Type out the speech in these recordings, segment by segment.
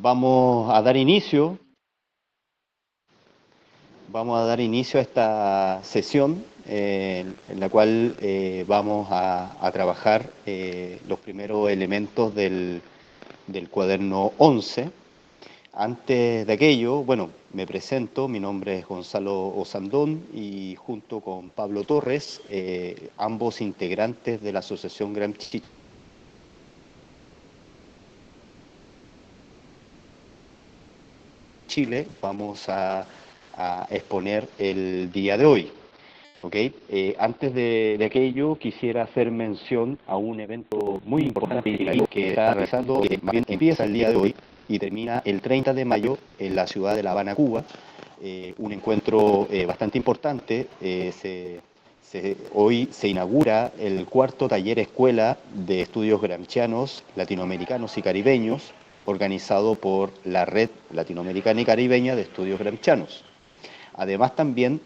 Vamos a dar inicio, vamos a dar inicio a esta sesión en la cual vamos a trabajar los primeros elementos del cuaderno 11. Antes de aquello, bueno, me presento, mi nombre es Gonzalo Osandón y junto con Pablo Torres, ambos integrantes de la Asociación Gramsci Chile, vamos a exponer el día de hoy. ¿Ok? Antes de aquello, quisiera hacer mención a un evento muy importante que está realizando, que más bien empieza el día de hoy y termina el 30 de mayo en la ciudad de La Habana, Cuba. Un encuentro bastante importante. Hoy se inaugura el cuarto taller escuela de estudios gramscianos, latinoamericanos y caribeños, organizado por la Red Latinoamericana y Caribeña de Estudios Gramscianos. Además también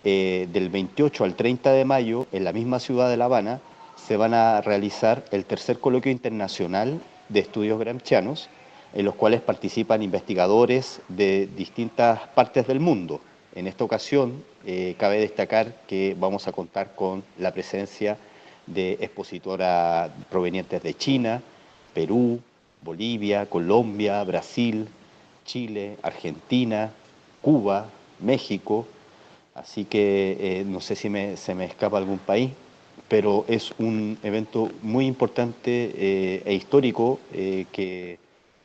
del 28 al 30 de mayo, en la misma ciudad de La Habana, se van a realizar el tercer coloquio internacional de estudios gramscianos, en los cuales participan investigadores de distintas partes del mundo. En esta ocasión, cabe destacar que vamos a contar con la presencia de expositoras provenientes de China, Perú, Bolivia, Colombia, Brasil, Chile, Argentina, Cuba, México. Así que no sé si se me escapa algún país, pero es un evento muy importante e histórico que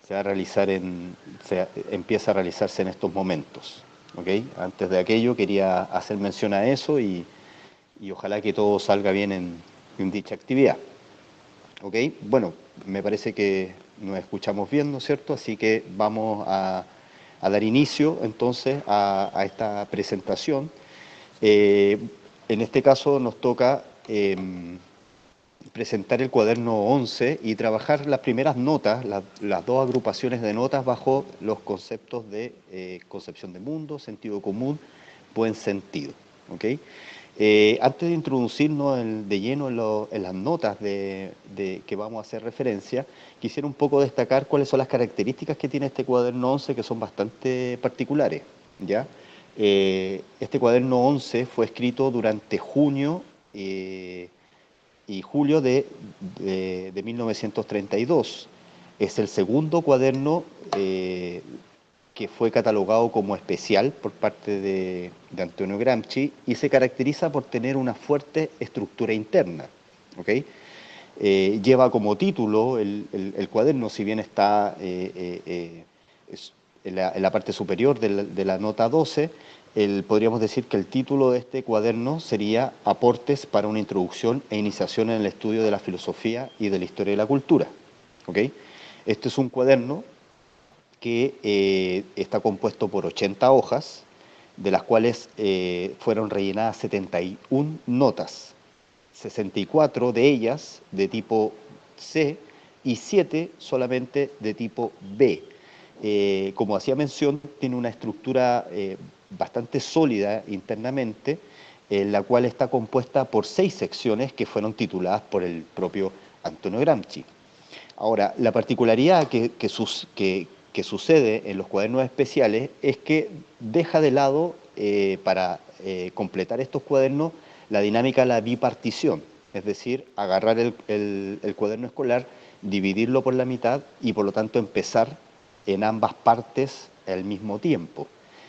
se va a realizar empieza a realizarse en estos momentos. ¿Okay? Antes de aquello quería hacer mención a eso y ojalá que todo salga bien en dicha actividad. ¿Ok? Bueno, me parece que nos escuchamos bien, ¿no es cierto? Así que vamos a dar inicio entonces a esta presentación. Eh, en este caso nos toca presentar el cuaderno 11 y trabajar las primeras notas, las dos agrupaciones de notas bajo los conceptos de concepción de mundo, sentido común, buen sentido. ¿Okay? Antes de introducirnos de lleno en las notas que vamos a hacer referencia, quisiera un poco destacar cuáles son las características que tiene este cuaderno 11, que son bastante particulares. ¿Ya? Este cuaderno 11 fue escrito durante junio y julio de 1932. Es el segundo cuaderno que fue catalogado como especial por parte de Antonio Gramsci y se caracteriza por tener una fuerte estructura interna. ¿Okay? Lleva como título el cuaderno, si bien está en la parte superior de la nota 12, podríamos decir que el título de este cuaderno sería Aportes para una introducción e iniciación en el estudio de la filosofía y de la historia de la cultura. ¿Okay? Este es un cuaderno que está compuesto por 80 hojas, de las cuales fueron rellenadas 71 notas, 64 de ellas de tipo C y 7 solamente de tipo B. Como hacía mención, tiene una estructura bastante sólida internamente, la cual está compuesta por 6 secciones que fueron tituladas por el propio Antonio Gramsci. Ahora, la particularidad que sucede en los cuadernos especiales es que deja de lado, para completar estos cuadernos, la dinámica de la bipartición, es decir, agarrar el cuaderno escolar, dividirlo por la mitad y por lo tanto empezar en ambas partes al mismo tiempo.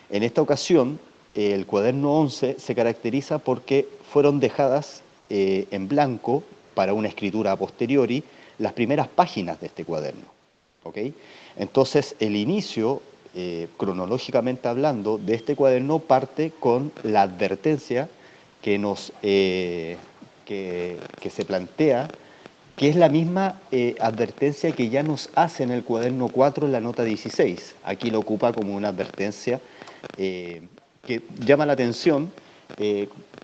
En esta ocasión, el cuaderno 11 se caracteriza porque fueron dejadas en blanco para una escritura a posteriori las primeras páginas de este cuaderno. ¿Okay? Entonces, el inicio, cronológicamente hablando, de este cuaderno parte con la advertencia que, que se plantea, que es la misma advertencia que ya nos hace en el cuaderno 4 en la nota 16. Aquí lo ocupa como una advertencia que llama la atención.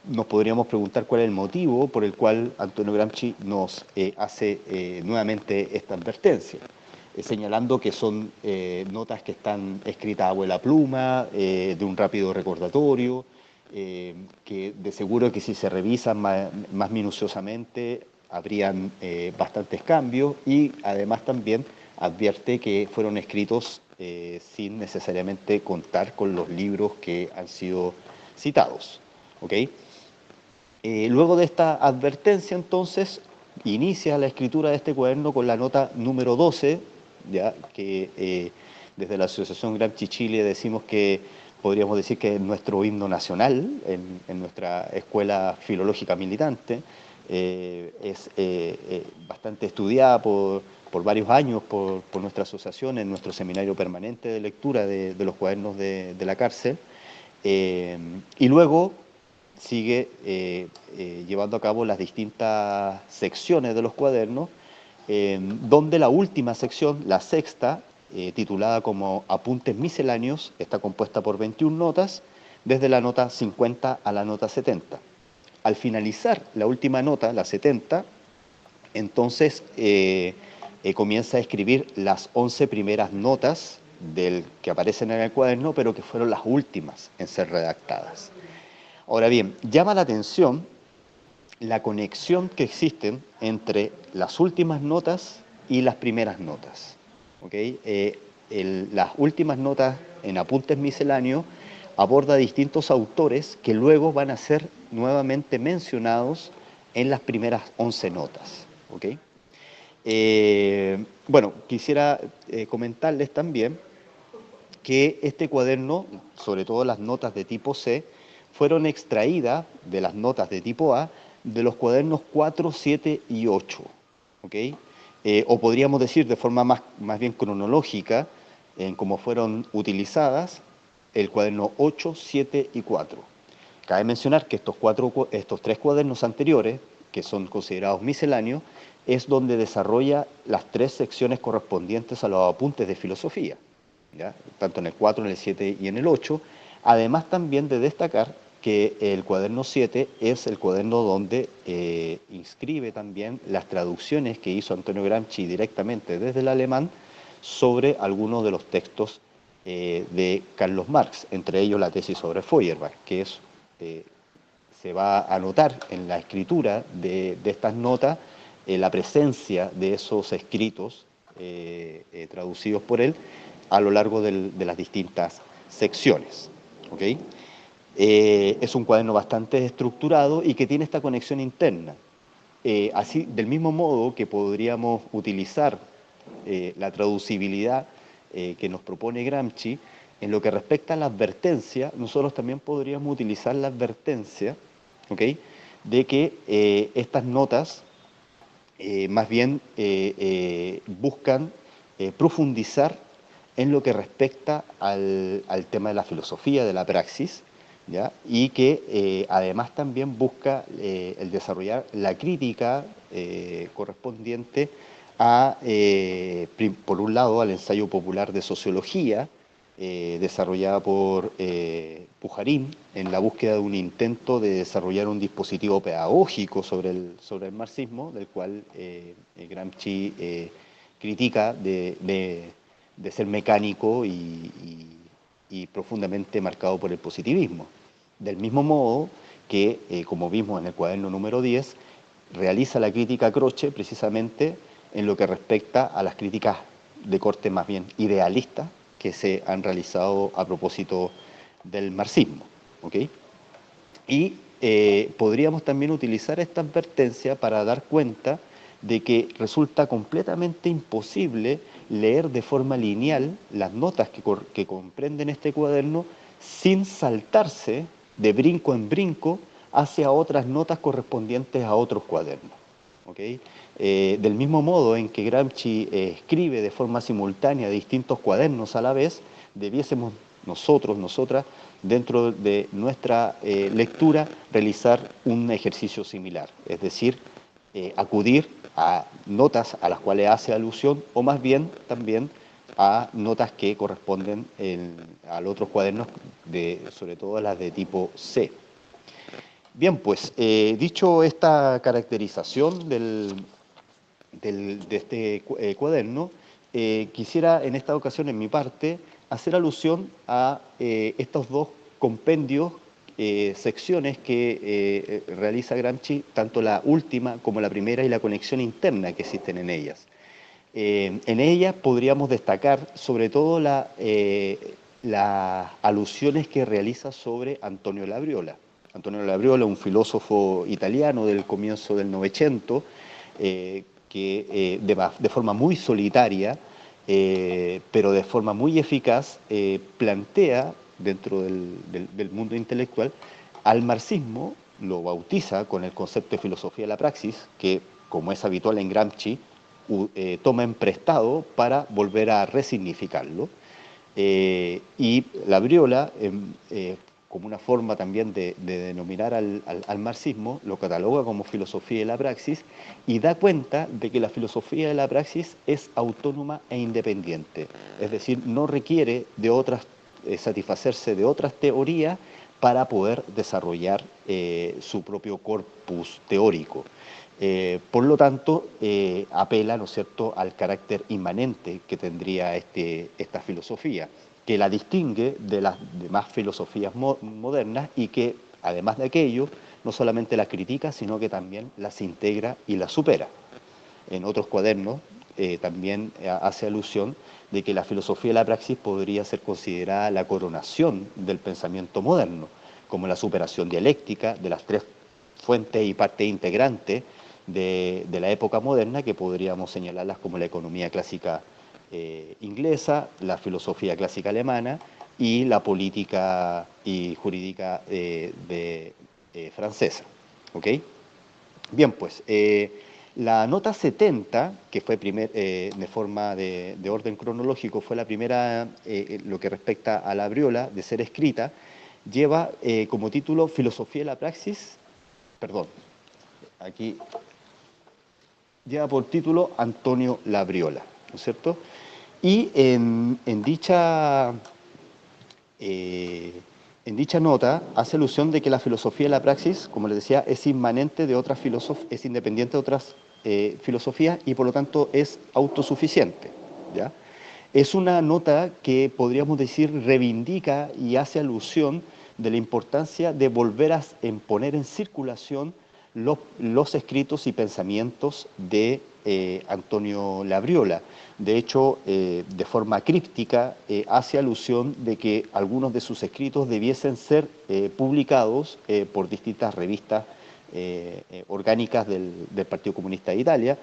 Nos podríamos preguntar cuál es el motivo por el cual Antonio Gramsci nos hace nuevamente esta advertencia, señalando que son notas que están escritas a abuela pluma, de un rápido recordatorio, que de seguro que si se revisan más minuciosamente habrían bastantes cambios, y además también advierte que fueron escritos sin necesariamente contar con los libros que han sido citados. ¿Ok? Luego de esta advertencia, entonces, inicia la escritura de este cuaderno con la nota número 12, ya que desde la Asociación Gramsci Chile decimos que podríamos decir que es nuestro himno nacional en nuestra escuela filológica militante. Es bastante estudiada por varios años por nuestra asociación en nuestro seminario permanente de lectura de los cuadernos de la cárcel. Y luego sigue llevando a cabo las distintas secciones de los cuadernos, donde la última sección, la sexta, titulada como Apuntes Misceláneos, está compuesta por 21 notas, desde la nota 50 a la nota 70. Al finalizar la última nota, la 70, entonces comienza a escribir las 11 primeras notas del que aparecen en el cuaderno, pero que fueron las últimas en ser redactadas. Ahora bien, llama la atención la conexión que existen entre las últimas notas y las primeras notas. ¿Okay? Las últimas notas en Apuntes Misceláneos aborda distintos autores que luego van a ser nuevamente mencionados en las primeras 11 notas. ¿Okay? Bueno, quisiera comentarles también que este cuaderno, sobre todo las notas de tipo C, fueron extraídas de las notas de tipo A de los cuadernos 4, 7 y 8. ¿Okay? O podríamos decir de forma más bien cronológica, en cómo fueron utilizadas el cuaderno 8, 7 y 4. Cabe mencionar que estos tres cuadernos anteriores, que son considerados misceláneos, es donde desarrolla las tres secciones correspondientes a los apuntes de filosofía, ¿ya? Tanto en el 4, en el 7 y en el 8. Además también de destacar que el cuaderno 7 es el cuaderno donde inscribe también las traducciones que hizo Antonio Gramsci directamente desde el alemán sobre algunos de los textos de Carlos Marx, entre ellos la tesis sobre Feuerbach, que es, se va a notar en la escritura de estas notas la presencia de esos escritos traducidos por él a lo largo de las distintas secciones. ¿Okay? Es un cuaderno bastante estructurado y que tiene esta conexión interna. Así, del mismo modo que podríamos utilizar la traducibilidad que nos propone Gramsci, en lo que respecta a la advertencia, nosotros también podríamos utilizar la advertencia, ¿okay?, de que estas notas más bien buscan profundizar en lo que respecta al tema de la filosofía, de la praxis, ¿ya? Y que además también busca el desarrollar la crítica correspondiente a, por un lado, al ensayo popular de sociología, desarrollada por Pujarín en la búsqueda de un intento de desarrollar un dispositivo pedagógico sobre el marxismo, del cual Gramsci critica de ser mecánico y profundamente marcado por el positivismo. Del mismo modo que, como vimos en el cuaderno número 10, realiza la crítica a Croce precisamente en lo que respecta a las críticas de corte más bien idealista que se han realizado a propósito del marxismo. ¿Okay? Y podríamos también utilizar esta advertencia para dar cuenta de que resulta completamente imposible leer de forma lineal las notas que comprenden este cuaderno sin saltarse de brinco en brinco hacia otras notas correspondientes a otros cuadernos. ¿Okay? Del mismo modo en que Gramsci escribe de forma simultánea distintos cuadernos a la vez, debiésemos nosotras, dentro de nuestra lectura, realizar un ejercicio similar, es decir, acudir a notas a las cuales hace alusión o más bien también a notas que corresponden a los otros cuadernos, sobre todo las de tipo C. Bien, pues dicho esta caracterización de este cuaderno, quisiera en esta ocasión, en mi parte, hacer alusión a estos dos compendios, secciones que realiza Gramsci, tanto la última como la primera y la conexión interna que existen en ellas. En ella podríamos destacar sobre todo las alusiones que realiza sobre Antonio Labriola. Antonio Labriola, un filósofo italiano del comienzo del Novecento, que de forma muy solitaria, pero de forma muy eficaz, plantea dentro del mundo intelectual al marxismo, lo bautiza con el concepto de filosofía de la praxis, que, como es habitual en Gramsci, toma en prestado para volver a resignificarlo. Y Labriola, como una forma también de denominar al marxismo, lo cataloga como filosofía de la praxis y da cuenta de que la filosofía de la praxis es autónoma e independiente, es decir, no requiere de satisfacerse de otras teorías para poder desarrollar su propio corpus teórico. Por lo tanto, apela, ¿no es cierto?, al carácter inmanente que tendría esta filosofía, que la distingue de las demás filosofías modernas y que, además de aquello, no solamente las critica, sino que también las integra y las supera. En otros cuadernos también hace alusión de que la filosofía de la praxis podría ser considerada la coronación del pensamiento moderno, como la superación dialéctica de las tres fuentes y partes integrantes de la época moderna, que podríamos señalarlas como la economía clásica inglesa, la filosofía clásica alemana y la política y jurídica francesa. ¿Ok? Bien, pues, la nota 70, que fue de forma de orden cronológico, fue la primera, lo que respecta a Labriola, de ser escrita, lleva como título Filosofía de la Praxis, perdón, aquí lleva por título Antonio Labriola, ¿no es cierto? Y en dicha nota hace alusión de que la filosofía de la praxis, como les decía, es inmanente de otras es independiente de otras filosofías y por lo tanto es autosuficiente, ¿ya? Es una nota que podríamos decir reivindica y hace alusión de la importancia de volver a poner en circulación los escritos y pensamientos de Antonio Labriola. De hecho, de forma críptica, hace alusión de que algunos de sus escritos debiesen ser publicados por distintas revistas orgánicas del Partido Comunista de Italia,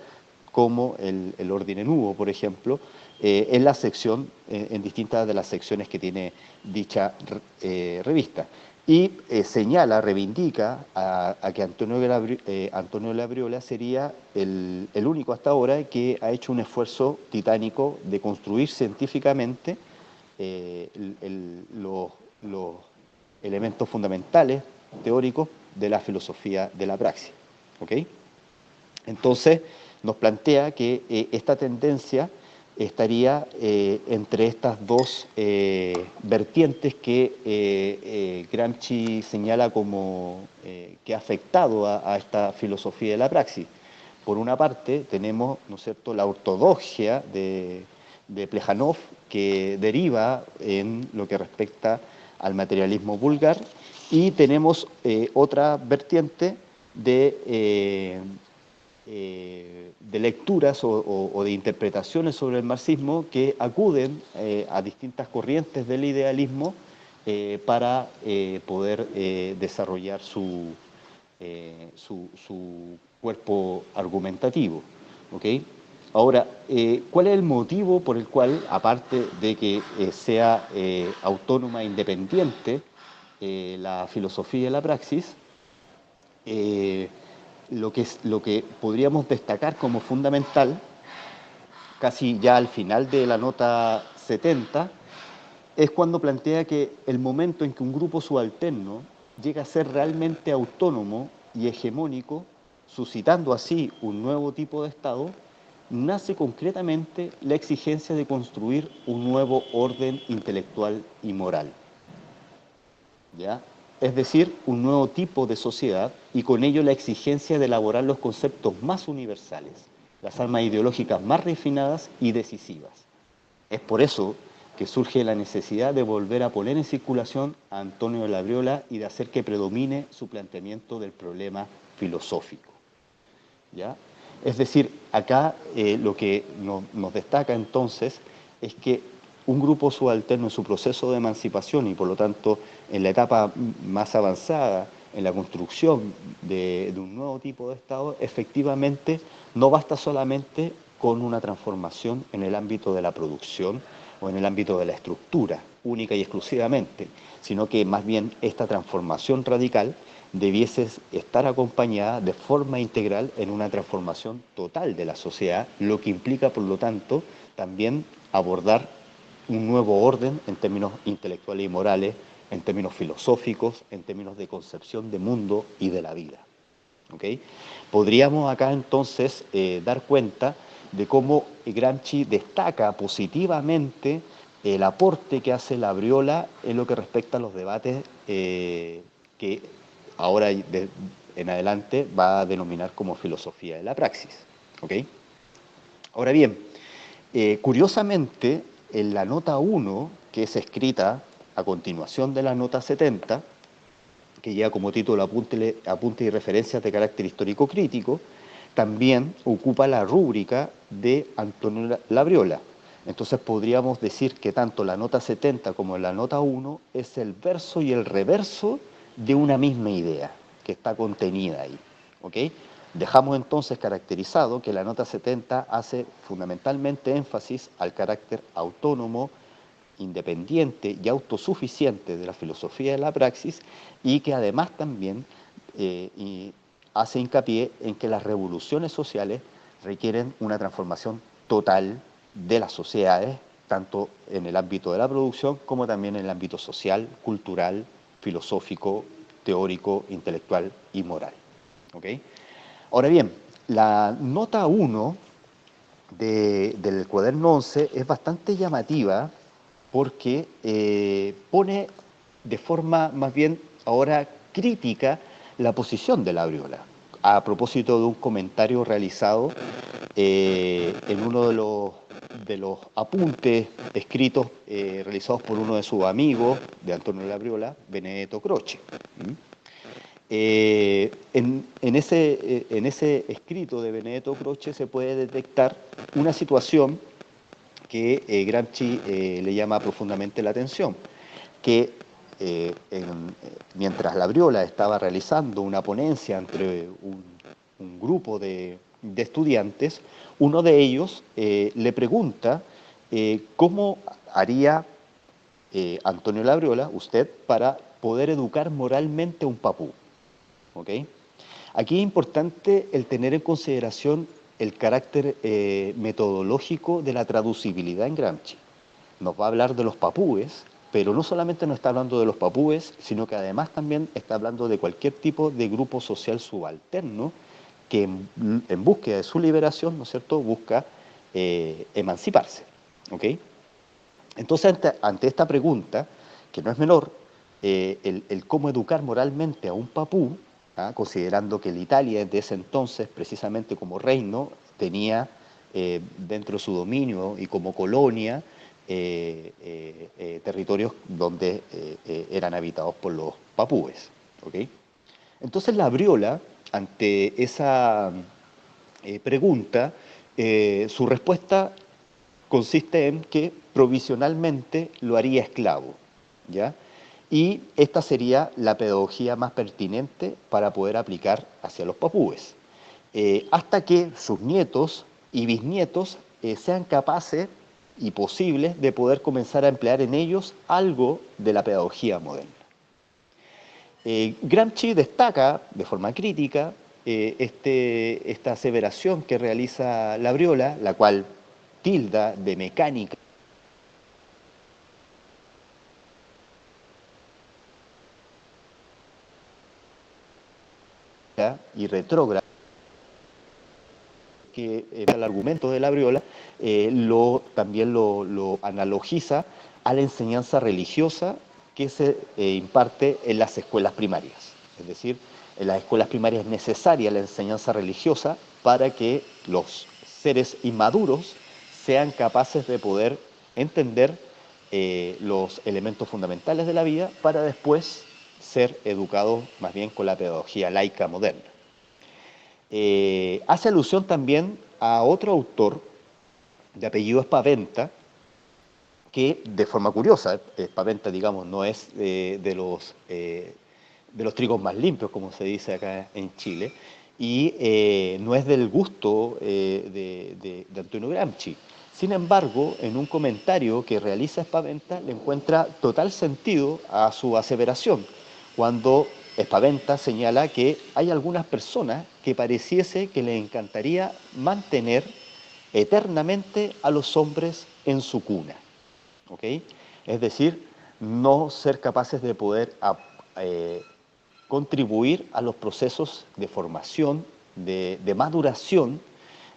como el Ordine Nuovo, por ejemplo, en la sección, en distintas de las secciones que tiene dicha revista. Y señala, reivindica a que Antonio Labriola sería el único hasta ahora que ha hecho un esfuerzo titánico de construir científicamente los elementos fundamentales teóricos de la filosofía de la praxis. ¿Ok? Entonces, nos plantea que esta tendencia estaría entre estas dos vertientes que Gramsci señala como que ha afectado a esta filosofía de la praxis. Por una parte, tenemos, ¿no es cierto?, la ortodoxia de Plejánov, que deriva en lo que respecta al materialismo vulgar, y tenemos otra vertiente de lecturas o de interpretaciones sobre el marxismo que acuden a distintas corrientes del idealismo para poder desarrollar su cuerpo argumentativo. ¿Okay? Ahora, ¿cuál es el motivo por el cual, aparte de que sea autónoma e independiente la filosofía de la praxis, lo que podríamos destacar como fundamental, casi ya al final de la nota 70, es cuando plantea que el momento en que un grupo subalterno llega a ser realmente autónomo y hegemónico, suscitando así un nuevo tipo de Estado, nace concretamente la exigencia de construir un nuevo orden intelectual y moral. ¿Ya? Es decir, un nuevo tipo de sociedad y con ello la exigencia de elaborar los conceptos más universales, las armas ideológicas más refinadas y decisivas. Es por eso que surge la necesidad de volver a poner en circulación a Antonio de Labriola y de hacer que predomine su planteamiento del problema filosófico. ¿Ya? Es decir, acá lo que nos destaca entonces es que un grupo subalterno en su proceso de emancipación y por lo tanto en la etapa más avanzada, en la construcción de un nuevo tipo de Estado, efectivamente no basta solamente con una transformación en el ámbito de la producción o en el ámbito de la estructura, única y exclusivamente, sino que más bien esta transformación radical debiese estar acompañada de forma integral en una transformación total de la sociedad, lo que implica, por lo tanto, también abordar un nuevo orden en términos intelectuales y morales, en términos filosóficos, en términos de concepción de mundo y de la vida. ¿Okay? Podríamos acá entonces dar cuenta de cómo Gramsci destaca positivamente el aporte que hace Labriola en lo que respecta a los debates que ahora en adelante va a denominar como filosofía de la praxis. ¿Okay? Ahora bien, curiosamente, en la nota 1, que es escrita a continuación de la nota 70, que lleva como título Apuntes y referencias de carácter histórico crítico, también ocupa la rúbrica de Antonio Labriola. Entonces podríamos decir que tanto la nota 70 como la nota 1 es el verso y el reverso de una misma idea que está contenida ahí. ¿Okay? Dejamos entonces caracterizado que la nota 70 hace fundamentalmente énfasis al carácter autónomo, independiente y autosuficiente de la filosofía de la praxis y que además también hace hincapié en que las revoluciones sociales requieren una transformación total de las sociedades, tanto en el ámbito de la producción como también en el ámbito social, cultural, filosófico, teórico, intelectual y moral. ¿Okay? Ahora bien, la nota 1 del cuaderno 11 es bastante llamativa porque pone de forma más bien ahora crítica la posición de Labriola, a propósito de un comentario realizado en uno de los apuntes escritos realizados por uno de sus amigos de Antonio Labriola, Benedetto Croce. En ese escrito de Benedetto Croce se puede detectar una situación que Gramsci le llama profundamente la atención, que mientras Labriola estaba realizando una ponencia entre un grupo de estudiantes, uno de ellos le pregunta cómo haría Antonio Labriola, usted, para poder educar moralmente a un papú. ¿Okay? Aquí es importante el tener en consideración el carácter metodológico de la traducibilidad en Gramsci. Nos va a hablar de los papúes, pero no solamente nos está hablando de los papúes, sino que además también está hablando de cualquier tipo de grupo social subalterno que en búsqueda de su liberación, ¿no es cierto?, busca emanciparse. ¿Okay? Entonces, ante esta pregunta, que no es menor, el cómo educar moralmente a un papú, considerando que la Italia de ese entonces, precisamente como reino, tenía dentro de su dominio y como colonia territorios donde eran habitados por los papúes. ¿Okay? Entonces la Briola, ante esa pregunta, su respuesta consiste en que provisionalmente lo haría esclavo, ¿ya? Y esta sería la pedagogía más pertinente para poder aplicar hacia los papúes, hasta que sus nietos y bisnietos sean capaces y posibles de poder comenzar a emplear en ellos algo de la pedagogía moderna. Gramsci destaca de forma crítica esta aseveración que realiza Labriola, la cual tilda de mecánica y retrógrada, que el argumento de Labriola también lo analogiza a la enseñanza religiosa que se imparte en las escuelas primarias. Es decir, en las escuelas primarias es necesaria la enseñanza religiosa para que los seres inmaduros sean capaces de poder entender los elementos fundamentales de la vida para después ser educados más bien con la pedagogía laica moderna. hace alusión también a otro autor de apellido Espaventa, que de forma curiosa, Espaventa, digamos, no es de los trigos más limpios, como se dice acá en Chile, y no es del gusto de Antonio Gramsci. Sin embargo, en un comentario que realiza Espaventa, le encuentra total sentido a su aseveración, cuando Espaventa señala que hay algunas personas que pareciese que les encantaría mantener eternamente a los hombres en su cuna. ¿Ok? Es decir, no ser capaces de poder eh, contribuir a los procesos de formación, de maduración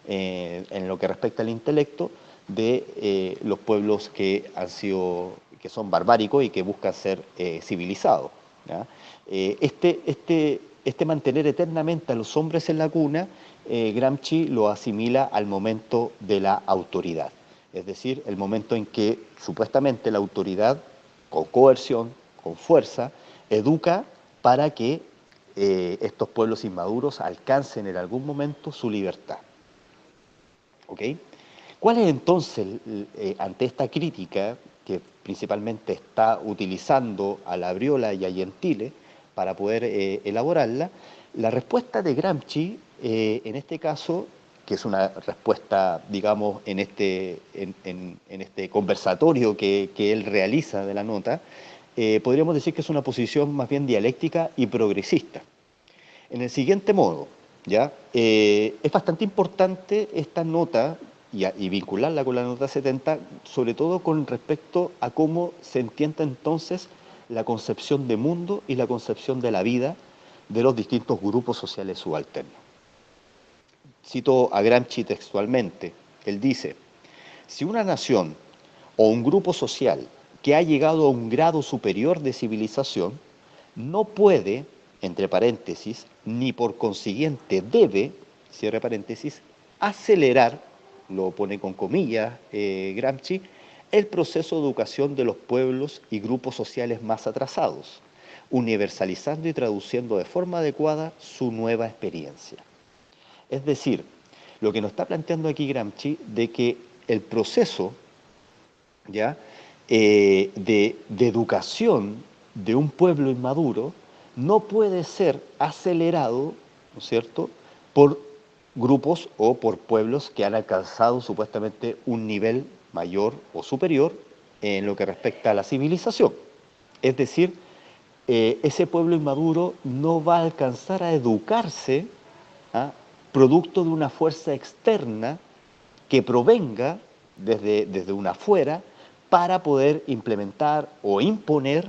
en lo que respecta al intelecto de los pueblos que han sido, que son barbáricos y que buscan ser civilizados. ¿Ya? Este mantener eternamente a los hombres en la cuna, Gramsci lo asimila al momento de la autoridad. Es decir, el momento en que supuestamente la autoridad, con coerción, con fuerza, educa para que estos pueblos inmaduros alcancen en algún momento su libertad. ¿Ok? ¿Cuál es entonces, ante esta crítica que principalmente está utilizando a Labriola y a Gentile para poder elaborarla, la respuesta de Gramsci, en este caso, que es una respuesta, digamos, en este conversatorio que él realiza de la nota, podríamos decir que es una posición más bien dialéctica y progresista. En el siguiente modo, ¿ya? Es bastante importante esta nota y vincularla con la nota 70, sobre todo con respecto a cómo se entiende entonces la concepción de mundo y la concepción de la vida de los distintos grupos sociales subalternos. Cito a Gramsci textualmente. Él dice, si una nación o un grupo social que ha llegado a un grado superior de civilización no puede, entre paréntesis, ni por consiguiente debe, cierre paréntesis, acelerar, lo pone con comillas Gramsci, el proceso de educación de los pueblos y grupos sociales más atrasados, universalizando y traduciendo de forma adecuada su nueva experiencia. Es decir, lo que nos está planteando aquí Gramsci de que el proceso, ¿ya? De educación de un pueblo inmaduro no puede ser acelerado, ¿no es cierto?, por grupos o por pueblos que han alcanzado supuestamente un nivel mayor o superior en lo que respecta a la civilización. Es decir, ese pueblo inmaduro no va a alcanzar a educarse, ¿ah?, producto de una fuerza externa que provenga desde una afuera para poder implementar o imponer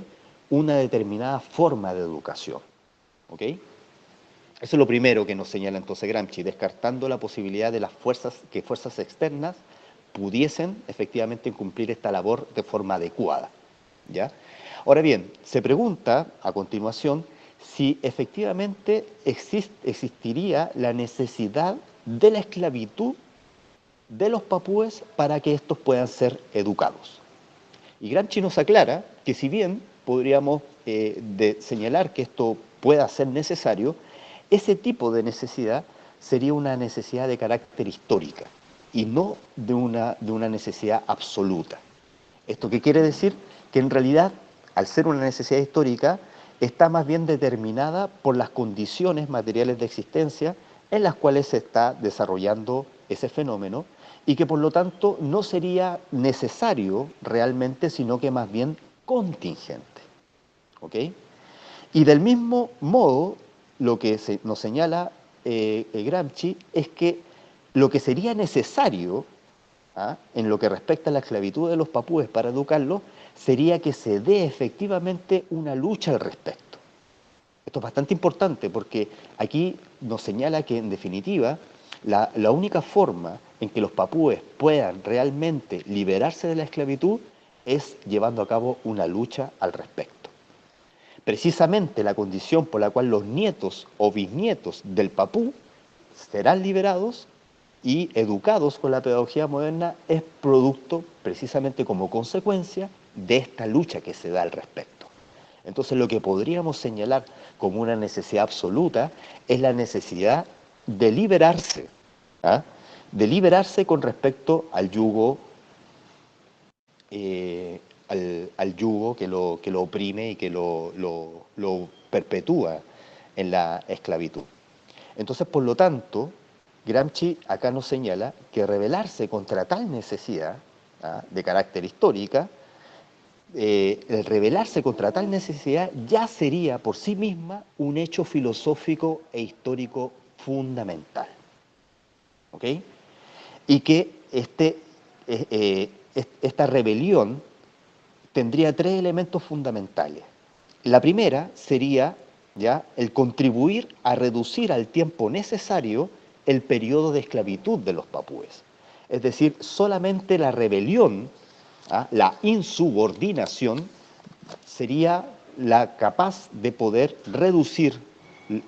una determinada forma de educación. ¿Ok? Eso es lo primero que nos señala entonces Gramsci, descartando la posibilidad de que fuerzas externas pudiesen efectivamente cumplir esta labor de forma adecuada. ¿Ya? Ahora bien, se pregunta a continuación si efectivamente existiría la necesidad de la esclavitud de los papúes para que estos puedan ser educados. Y Gramsci nos aclara que si bien podríamos señalar que esto pueda ser necesario, ese tipo de necesidad sería una necesidad de carácter histórica y no de una necesidad absoluta. ¿Esto qué quiere decir? Que en realidad, al ser una necesidad histórica, está más bien determinada por las condiciones materiales de existencia en las cuales se está desarrollando ese fenómeno y que por lo tanto no sería necesario realmente, sino que más bien contingente. ¿Ok? Y del mismo modo, lo que nos señala Gramsci es que lo que sería necesario, ¿ah?, en lo que respecta a la esclavitud de los papúes para educarlos, sería que se dé efectivamente una lucha al respecto. Esto es bastante importante porque aquí nos señala que en definitiva la única forma en que los papúes puedan realmente liberarse de la esclavitud es llevando a cabo una lucha al respecto. Precisamente la condición por la cual los nietos o bisnietos del papú serán liberados y educados con la pedagogía moderna es producto, precisamente como consecuencia, de esta lucha que se da al respecto. Entonces lo que podríamos señalar como una necesidad absoluta es la necesidad de liberarse, ¿ah? De liberarse con respecto al yugo, al yugo que lo oprime y que lo perpetúa en la esclavitud. Entonces, por lo tanto, Gramsci acá nos señala que rebelarse contra tal necesidad, de carácter histórica, el rebelarse contra tal necesidad ya sería por sí misma un hecho filosófico e histórico fundamental. ¿Ok? Y que esta rebelión tendría tres elementos fundamentales. La primera sería ya el contribuir a reducir al tiempo necesario el periodo de esclavitud de los papúes. Es decir, solamente la rebelión, la insubordinación, sería la capaz de poder reducir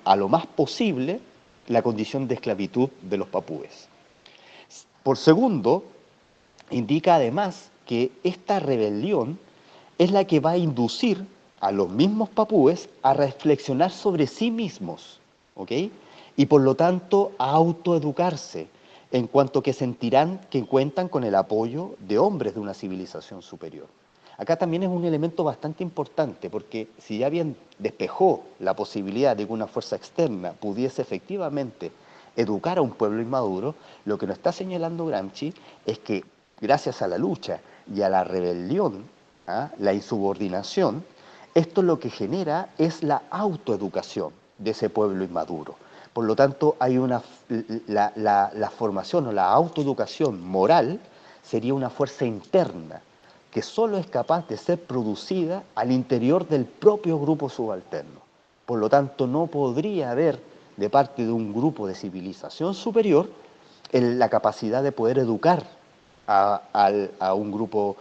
a lo más posible la condición de esclavitud de los papúes. Por segundo, indica además que esta rebelión es la que va a inducir a los mismos papúes a reflexionar sobre sí mismos, ¿ok? Y por lo tanto a autoeducarse, en cuanto que sentirán que cuentan con el apoyo de hombres de una civilización superior. Acá también es un elemento bastante importante, porque si ya bien despejó la posibilidad de que una fuerza externa pudiese efectivamente educar a un pueblo inmaduro, lo que nos está señalando Gramsci es que gracias a la lucha y a la rebelión, la insubordinación, esto lo que genera es la autoeducación de ese pueblo inmaduro. Por lo tanto, hay la formación o la autoeducación moral sería una fuerza interna que solo es capaz de ser producida al interior del propio grupo subalterno. Por lo tanto, no podría haber de parte de un grupo de civilización superior la capacidad de poder educar a un grupo,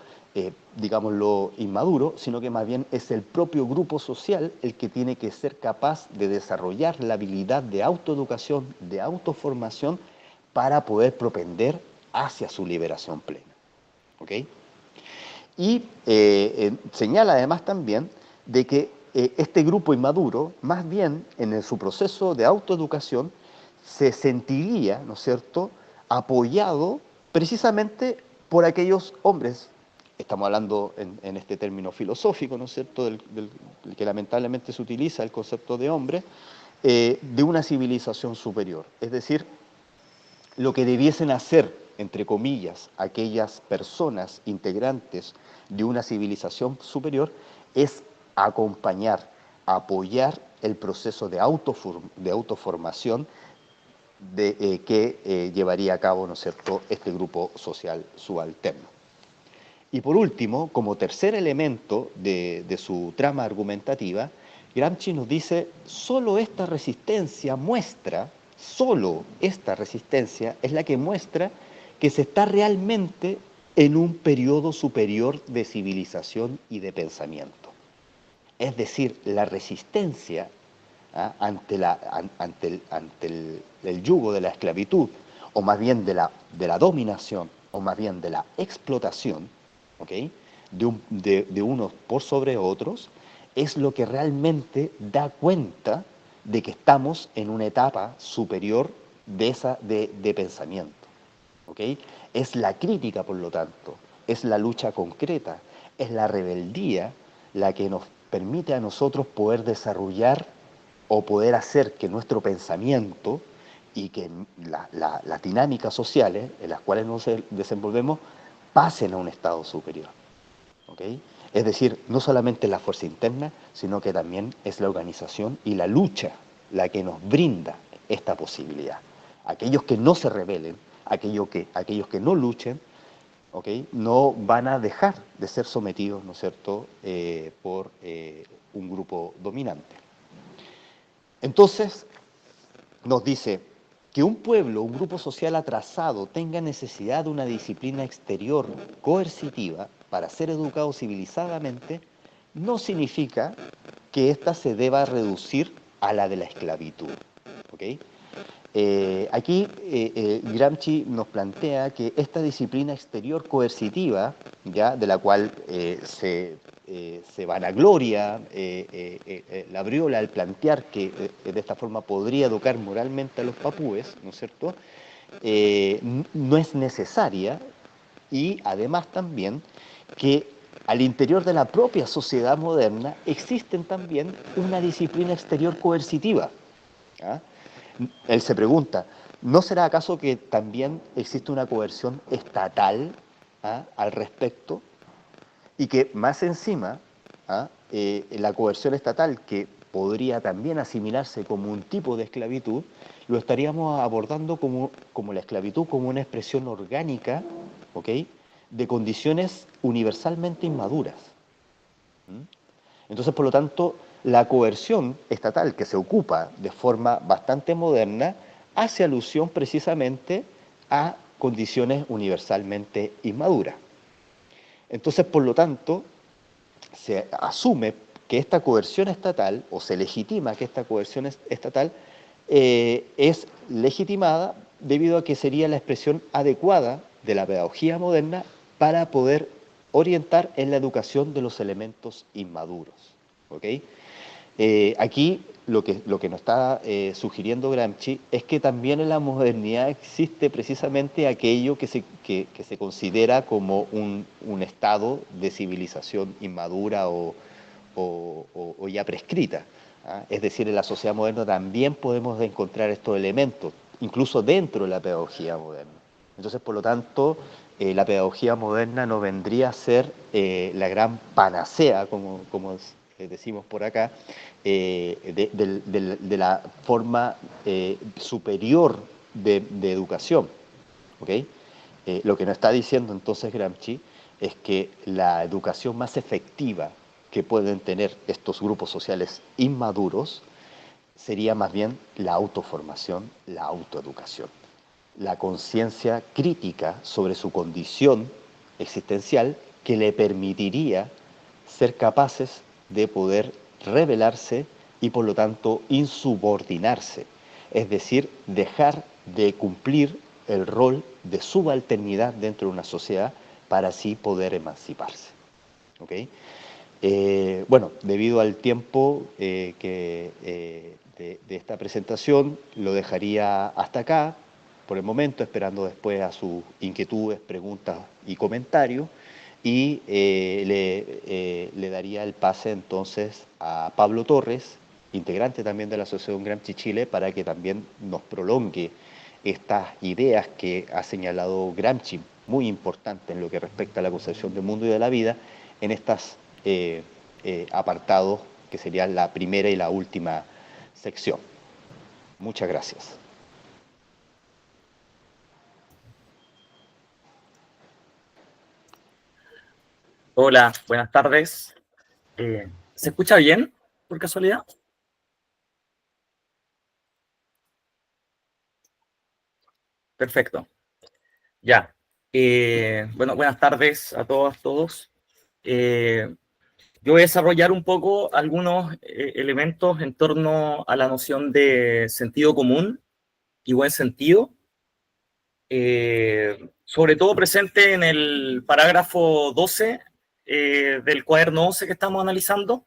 digámoslo, inmaduro, sino que más bien es el propio grupo social el que tiene que ser capaz de desarrollar la habilidad de autoeducación, de autoformación, para poder propender hacia su liberación plena. ¿Ok? Y señala además también de que este grupo inmaduro, más bien en su proceso de autoeducación, se sentiría, ¿no es cierto?, apoyado precisamente por aquellos hombres, estamos hablando en este término filosófico, ¿no es cierto?, del que lamentablemente se utiliza el concepto de hombre, de una civilización superior. Es decir, lo que debiesen hacer, entre comillas, aquellas personas integrantes de una civilización superior es acompañar, apoyar el proceso de autoformación que llevaría a cabo, ¿no es cierto?, este grupo social subalterno. Y por último, como tercer elemento de su trama argumentativa, Gramsci nos dice, solo esta resistencia es la que muestra que se está realmente en un periodo superior de civilización y de pensamiento. Es decir, la resistencia ante el yugo de la esclavitud, o más bien de la dominación, o más bien de la explotación, ¿okay?, de unos por sobre otros, es lo que realmente da cuenta de que estamos en una etapa superior de pensamiento. ¿Okay? Es la crítica, por lo tanto, es la lucha concreta, es la rebeldía la que nos permite a nosotros poder desarrollar o poder hacer que nuestro pensamiento y que las dinámicas sociales en las cuales nos desenvolvemos pasen a un estado superior. ¿Okay? Es decir, no solamente la fuerza interna, sino que también es la organización y la lucha la que nos brinda esta posibilidad. Aquellos que no se rebelen, aquellos que no luchen, ¿okay?, no van a dejar de ser sometidos, ¿no es cierto?, por un grupo dominante. Entonces, nos dice que un pueblo, un grupo social atrasado tenga necesidad de una disciplina exterior coercitiva para ser educado civilizadamente, no significa que ésta se deba reducir a la de la esclavitud. ¿Okay? Aquí Gramsci nos plantea que esta disciplina exterior coercitiva, ya de la cual se se vanagloria la Briola al plantear que de esta forma podría educar moralmente a los papúes, ¿no es cierto?, no es necesaria, y además también que al interior de la propia sociedad moderna existen también una disciplina exterior coercitiva. ¿Ah? Él se pregunta, ¿no será acaso que también existe una coerción estatal al respecto? Y que más encima, la coerción estatal, que podría también asimilarse como un tipo de esclavitud, lo estaríamos abordando como la esclavitud, como una expresión orgánica, ¿ok?, de condiciones universalmente inmaduras. Entonces, por lo tanto, la coerción estatal que se ocupa de forma bastante moderna hace alusión precisamente a condiciones universalmente inmaduras. Entonces, por lo tanto, se asume que esta coerción estatal, o se legitima que esta coerción estatal es legitimada debido a que sería la expresión adecuada de la pedagogía moderna para poder orientar en la educación de los elementos inmaduros. ¿Ok? Aquí lo que nos está sugiriendo Gramsci es que también en la modernidad existe precisamente aquello que se considera como un estado de civilización inmadura o ya prescrita. Es decir, en la sociedad moderna también podemos encontrar estos elementos, incluso dentro de la pedagogía moderna. Entonces, por lo tanto, la pedagogía moderna no vendría a ser la gran panacea, como decimos por acá, de la forma superior de educación. ¿Okay? Lo que nos está diciendo entonces Gramsci es que la educación más efectiva que pueden tener estos grupos sociales inmaduros sería más bien la autoformación, la autoeducación, la conciencia crítica sobre su condición existencial que le permitiría ser capaces de poder rebelarse y por lo tanto insubordinarse, es decir, dejar de cumplir el rol de subalternidad dentro de una sociedad para así poder emanciparse. ¿Okay? Bueno, debido al tiempo de esta presentación, lo dejaría hasta acá, por el momento, esperando después a sus inquietudes, preguntas y comentarios, y le daría el pase entonces a Pablo Torres, integrante también de la Asociación Gramsci Chile, para que también nos prolongue estas ideas que ha señalado Gramsci, muy importantes en lo que respecta a la concepción del mundo y de la vida, en estas apartados que serían la primera y la última sección. Muchas gracias. Hola, buenas tardes. ¿Se escucha bien, por casualidad? Perfecto. Ya. Bueno, buenas tardes a todas, todos. Yo voy a desarrollar un poco algunos elementos en torno a la noción de sentido común y buen sentido, sobre todo presente en el parágrafo 12 del cuaderno 11 que estamos analizando.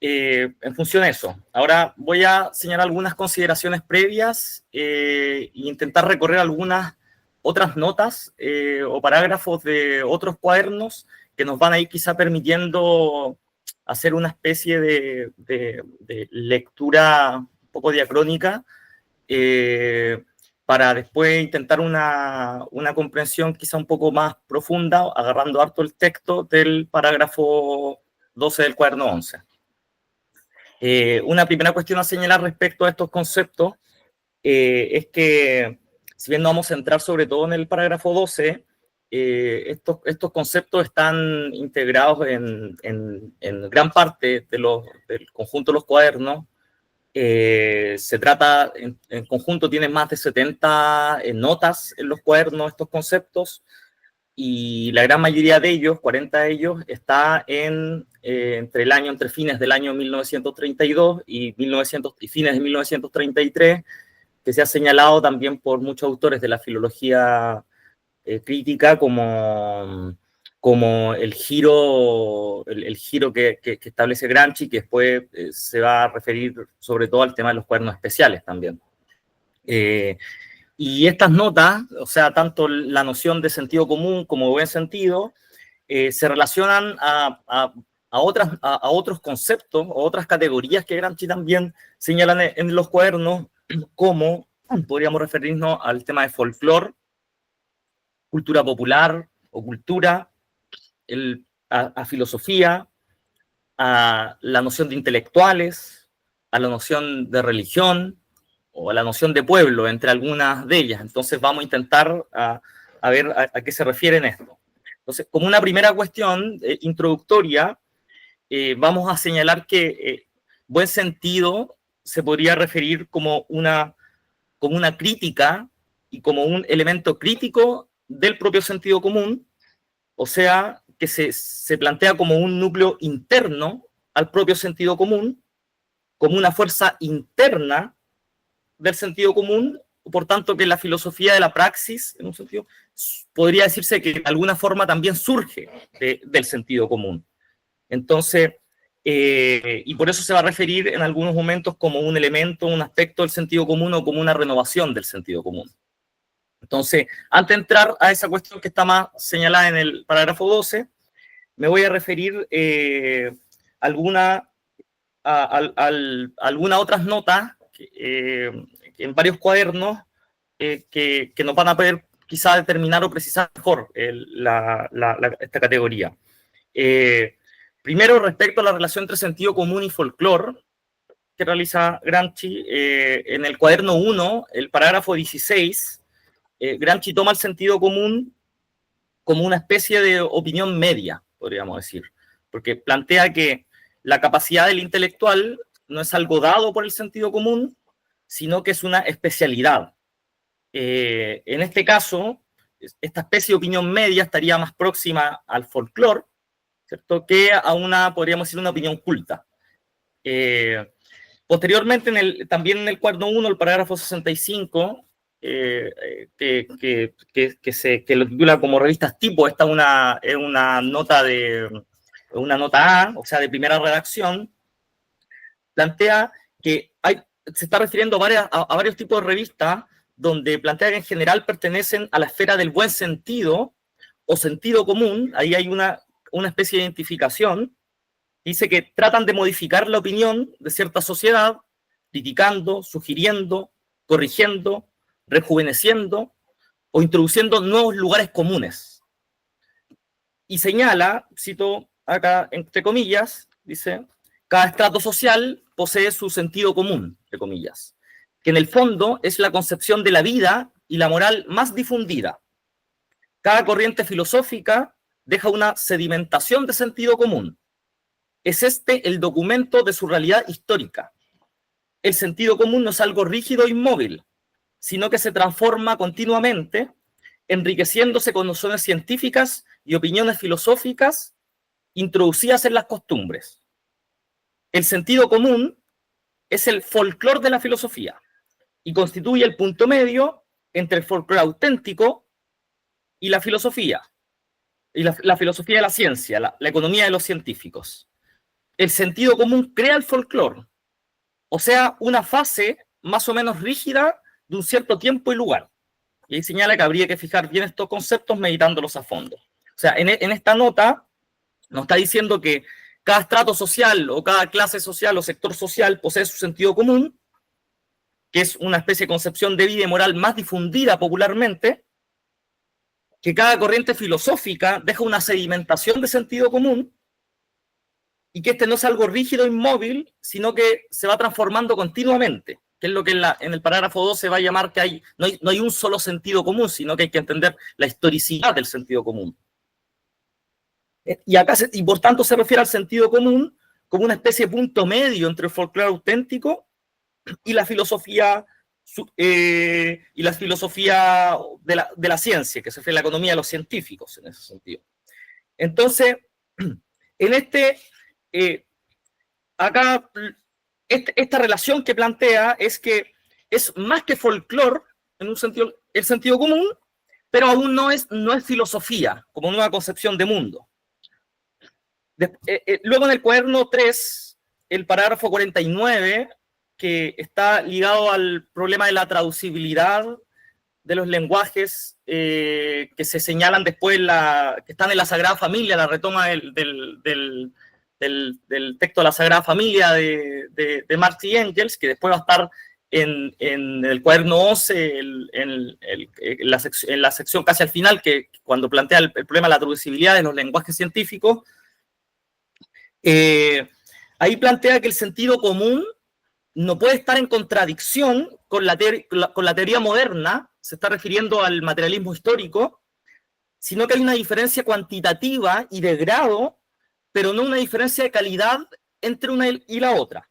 En función de eso. Ahora voy a señalar algunas consideraciones previas e intentar recorrer algunas otras notas o parágrafos de otros cuadernos que nos van a ir quizá permitiendo hacer una especie de lectura un poco diacrónica para después intentar una comprensión quizá un poco más profunda, agarrando harto el texto del parágrafo 12 del cuaderno 11. Una primera cuestión a señalar respecto a estos conceptos es que, si bien nos vamos a centrar sobre todo en el parágrafo 12, estos conceptos están integrados en gran parte del conjunto de los cuadernos. Se trata, en conjunto, tienen más de 70 notas en los cuadernos estos conceptos, y la gran mayoría de ellos, 40 de ellos, está entre fines del año 1932 y fines de 1933, que se ha señalado también por muchos autores de la filología crítica como como el giro, el giro que establece Gramsci, que después se va a referir sobre todo al tema de los cuadernos especiales también. Y estas notas, o sea, tanto la noción de sentido común como de buen sentido, se relacionan a otros conceptos, o otras categorías que Gramsci también señalan en los cuadernos, como podríamos referirnos al tema de folclore, cultura popular o cultura, a filosofía, a la noción de intelectuales, a la noción de religión o a la noción de pueblo, entre algunas de ellas. Entonces vamos a intentar a ver a qué se refiere esto. Entonces, como una primera cuestión introductoria, vamos a señalar que buen sentido se podría referir como una crítica y como un elemento crítico del propio sentido común, o sea, que se plantea como un núcleo interno al propio sentido común, como una fuerza interna del sentido común, por tanto que la filosofía de la praxis, en un sentido, podría decirse que de alguna forma también surge del sentido común. Entonces, y por eso se va a referir en algunos momentos como un elemento, un aspecto del sentido común o como una renovación del sentido común. Entonces, antes de entrar a esa cuestión que está más señalada en el parágrafo 12, me voy a referir algunas otras notas en varios cuadernos que nos van a poder quizá determinar o precisar mejor esta categoría. Primero, respecto a la relación entre sentido común y folclore que realiza Gramsci, en el cuaderno 1, el parágrafo 16, Gramsci toma el sentido común como una especie de opinión media, podríamos decir, porque plantea que la capacidad del intelectual no es algo dado por el sentido común, sino que es una especialidad. En este caso, esta especie de opinión media estaría más próxima al folclore, ¿cierto?, que a podríamos decir, una opinión culta. Posteriormente, también en el cuaderno 1, el parágrafo 65, que lo titula como revistas tipo, esta es una nota A, o sea, de primera redacción, plantea que se está refiriendo a varios tipos de revistas donde plantea que en general pertenecen a la esfera del buen sentido o sentido común. Ahí hay una especie de identificación. Dice que tratan de modificar la opinión de cierta sociedad, criticando, sugiriendo, corrigiendo, rejuveneciendo o introduciendo nuevos lugares comunes. Y señala, cito acá entre comillas, dice, cada estrato social posee su sentido común, entre comillas, que en el fondo es la concepción de la vida y la moral más difundida. Cada corriente filosófica deja una sedimentación de sentido común. Es este el documento de su realidad histórica. El sentido común no es algo rígido e inmóvil, sino que se transforma continuamente, enriqueciéndose con nociones científicas y opiniones filosóficas introducidas en las costumbres. El sentido común es el folclore de la filosofía y constituye el punto medio entre el folclore auténtico y la filosofía, la filosofía de la ciencia, la economía de los científicos. El sentido común crea el folclore, o sea, una fase más o menos rígida de un cierto tiempo y lugar. Y ahí señala que habría que fijar bien estos conceptos meditándolos a fondo. O sea, en esta nota nos está diciendo que cada estrato social o cada clase social o sector social posee su sentido común, que es una especie de concepción de vida y moral más difundida popularmente, que cada corriente filosófica deja una sedimentación de sentido común, y que este no es algo rígido e inmóvil, sino que se va transformando continuamente, que es lo que en el parágrafo 2 se va a llamar que no hay un solo sentido común, sino que hay que entender la historicidad del sentido común. Y por tanto se refiere al sentido común como una especie de punto medio entre el folclore auténtico y la filosofía de la ciencia, que se refiere a la economía de los científicos en ese sentido. Entonces, acá esta relación que plantea es que es más que folclore, en un sentido, el sentido común, pero aún no es filosofía como nueva concepción de mundo. Luego en el cuaderno 3, el parágrafo 49, que está ligado al problema de la traducibilidad de los lenguajes que se señalan después, que están en la Sagrada Familia, la retoma del texto de la Sagrada Familia de Marx y Engels, que después va a estar en el cuaderno 11, en la sección casi al final, que cuando plantea el problema de la traducibilidad de los lenguajes científicos. Ahí plantea que el sentido común no puede estar en contradicción con la teoría moderna, se está refiriendo al materialismo histórico, sino que hay una diferencia cuantitativa y de grado, pero no una diferencia de calidad entre una y la otra.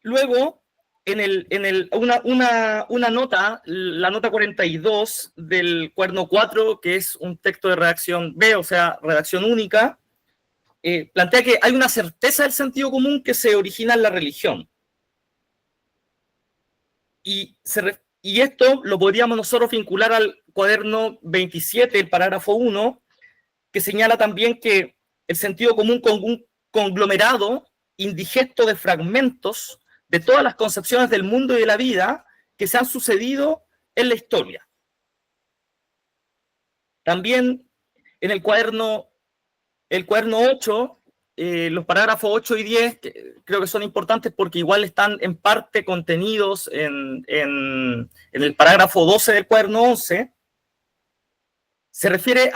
Luego, una nota, la nota 42 del cuaderno 4, que es un texto de redacción B, o sea, redacción única, plantea que hay una certeza del sentido común que se origina en la religión. Y esto lo podríamos nosotros vincular al cuaderno 27, el parágrafo 1, que señala también que el sentido común con un conglomerado indigesto de fragmentos de todas las concepciones del mundo y de la vida que se han sucedido en la historia. También en el cuaderno 8, los parágrafos 8 y 10, que creo que son importantes porque igual están en parte contenidos en el parágrafo 12 del cuaderno 11, se refiere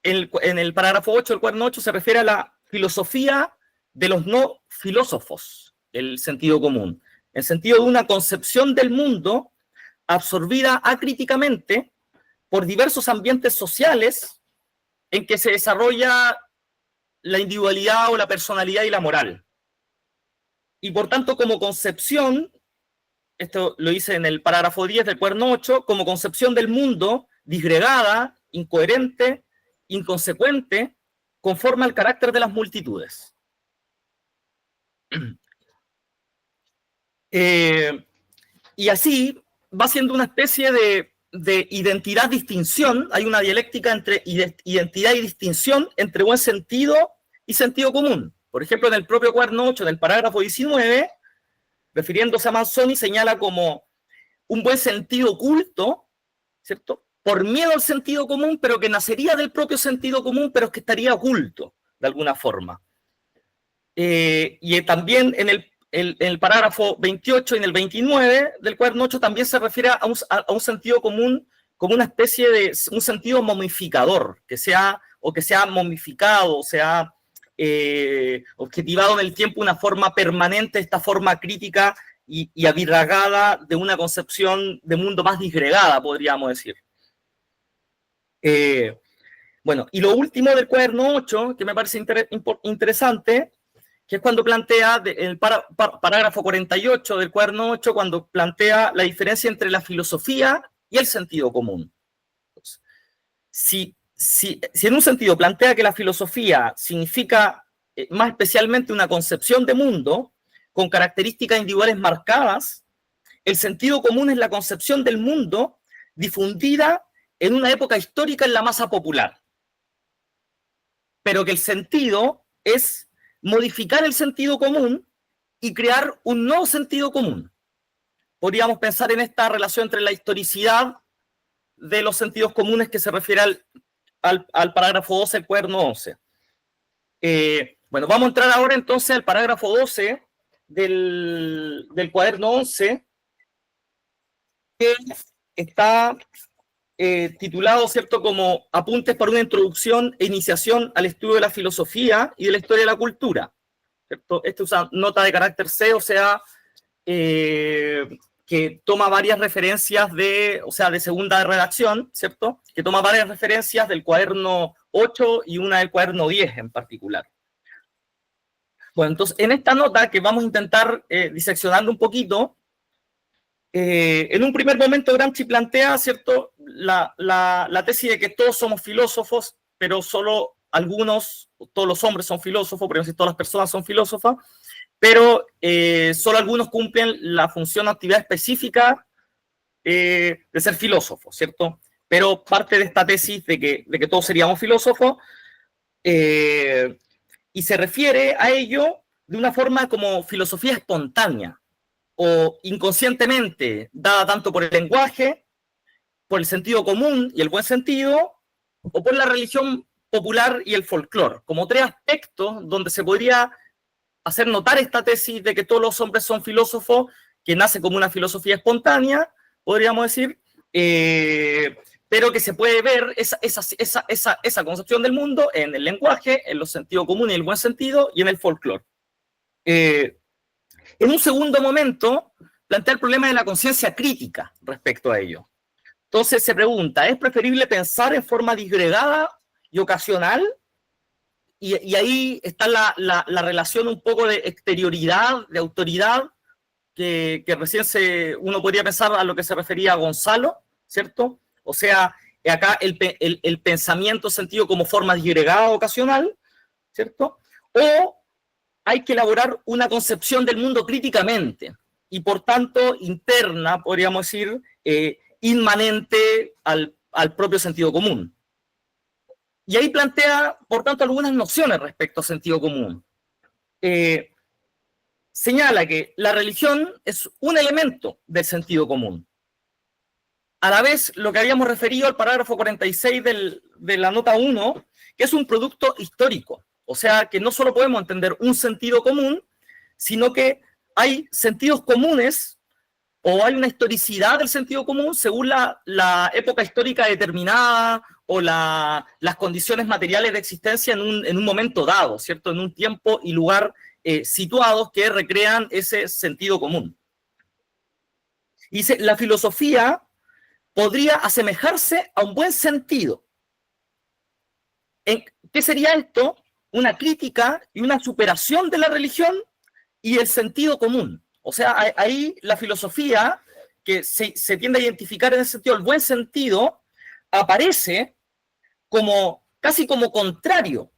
en el parágrafo 8 del cuaderno 8 se refiere a la filosofía de los no filósofos, el sentido común, en el sentido de una concepción del mundo absorbida acríticamente por diversos ambientes sociales en que se desarrolla la individualidad o la personalidad y la moral. Y por tanto, como concepción, esto lo hice en el parágrafo 10 del cuaderno 8, como concepción del mundo disgregada, incoherente, inconsecuente, conforme al carácter de las multitudes. Y así va siendo una especie de identidad-distinción. Hay una dialéctica entre identidad y distinción entre buen sentido y sentido común. Por ejemplo, en el propio cuaderno 8, en el parágrafo 19, refiriéndose a Manzoni, señala como un buen sentido oculto, ¿cierto? Por miedo al sentido común, pero que nacería del propio sentido común, pero que estaría oculto de alguna forma. Y también en el parágrafo 28 y en el 29 del cuaderno 8 también se refiere a un sentido común como una especie de un sentido momificador, que sea momificado, o sea objetivado en el tiempo una forma permanente, esta forma crítica y avirragada de una concepción de mundo más disgregada, podríamos decir. Bueno, y lo último del cuaderno 8, que me parece interesante, que es cuando plantea, el parágrafo 48 del cuaderno 8, cuando plantea la diferencia entre la filosofía y el sentido común. Entonces, si en un sentido plantea que la filosofía significa más especialmente una concepción de mundo con características individuales marcadas, el sentido común es la concepción del mundo difundida en una época histórica en la masa popular. Pero que el sentido es modificar el sentido común y crear un nuevo sentido común. Podríamos pensar en esta relación entre la historicidad de los sentidos comunes que se refiere al parágrafo 12 del cuaderno 11. Bueno, vamos a entrar ahora entonces al parágrafo 12 del cuaderno 11, que está titulado, ¿cierto?, como Apuntes para una introducción e iniciación al estudio de la filosofía y de la historia de la cultura, ¿cierto? Esta es una nota de carácter C, o sea, que toma varias referencias de segunda redacción, ¿cierto?, que toma varias referencias del cuaderno 8 y una del cuaderno 10 en particular. Bueno, entonces, en esta nota que vamos a intentar diseccionarlo un poquito, en un primer momento Gramsci plantea, ¿cierto?, la tesis de que todos somos filósofos, pero solo algunos, todos los hombres son filósofos, pero no todas las personas son filósofas, pero solo algunos cumplen la función o actividad específica de ser filósofo, ¿cierto? Pero parte de esta tesis de que todos seríamos filósofos, y se refiere a ello de una forma como filosofía espontánea o inconscientemente, dada tanto por el lenguaje, por el sentido común y el buen sentido, o por la religión popular y el folclore, como tres aspectos donde se podría hacer notar esta tesis de que todos los hombres son filósofos, que nace como una filosofía espontánea, podríamos decir, pero que se puede ver esa concepción del mundo en el lenguaje, en los sentidos comunes y el buen sentido, y en el folclore. En un segundo momento, plantea el problema de la conciencia crítica respecto a ello. Entonces se pregunta, ¿es preferible pensar en forma disgregada y ocasional? Y ahí está la relación un poco de exterioridad, de autoridad, que recién uno podría pensar a lo que se refería a Gonzalo, ¿cierto? O sea, acá el pensamiento sentido como forma disgregada ocasional, ¿cierto? O hay que elaborar una concepción del mundo críticamente y por tanto interna, podríamos decir, inmanente al propio sentido común. Y ahí plantea, por tanto, algunas nociones respecto al sentido común. Señala que la religión es un elemento del sentido común. A la vez, lo que habíamos referido al parágrafo 46 de la nota 1, que es un producto histórico. O sea, que no solo podemos entender un sentido común, sino que hay sentidos comunes o hay una historicidad del sentido común según la época histórica determinada o las condiciones materiales de existencia en un momento dado, ¿cierto? En un tiempo y lugar situados que recrean ese sentido común. Dice, la filosofía podría asemejarse a un buen sentido. ¿Qué sería esto? Una crítica y una superación de la religión y el sentido común. O sea, ahí la filosofía, que se tiende a identificar en ese sentido, el buen sentido, aparece casi como contrario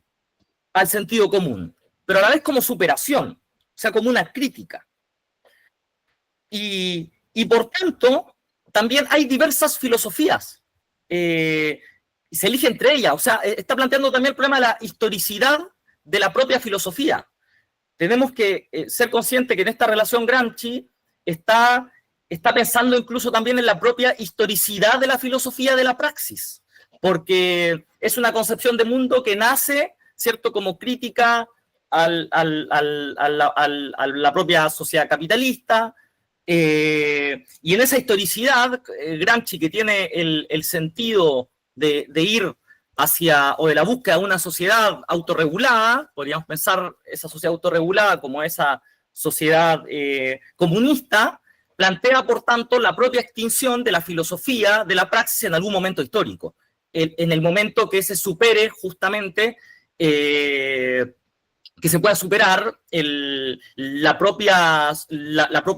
al sentido común, pero a la vez como superación, o sea, como una crítica. Y por tanto, también hay diversas filosofías, y se elige entre ellas. O sea, está planteando también el problema de la historicidad de la propia filosofía. Tenemos que ser conscientes que en esta relación Gramsci está pensando incluso también en la propia historicidad de la filosofía de la praxis, porque es una concepción de mundo que nace, ¿cierto?, como crítica a la propia sociedad capitalista, y en esa historicidad, Gramsci, que tiene el sentido de ir hacia, o de la búsqueda de una sociedad autorregulada, podríamos pensar esa sociedad autorregulada como esa sociedad comunista, plantea, por tanto, la propia extinción de la filosofía de la praxis en algún momento histórico, en el momento que se supere justamente, que se pueda superar la propia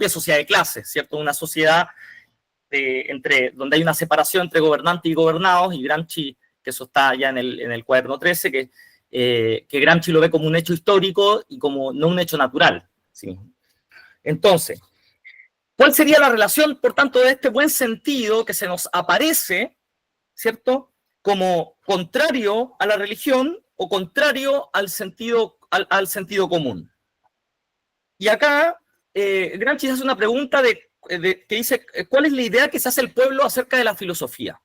sociedad de clases, ¿cierto? Una sociedad donde hay una separación entre gobernantes y gobernados, y Gramsci, que eso está ya en el cuaderno 13, que Gramsci lo ve como un hecho histórico y como no un hecho natural, ¿sí? Entonces, ¿cuál sería la relación, por tanto, de este buen sentido que se nos aparece, ¿cierto?, como contrario a la religión o contrario al sentido común? Y acá Gramsci hace una pregunta que dice, ¿cuál es la idea que se hace el pueblo acerca de la filosofía?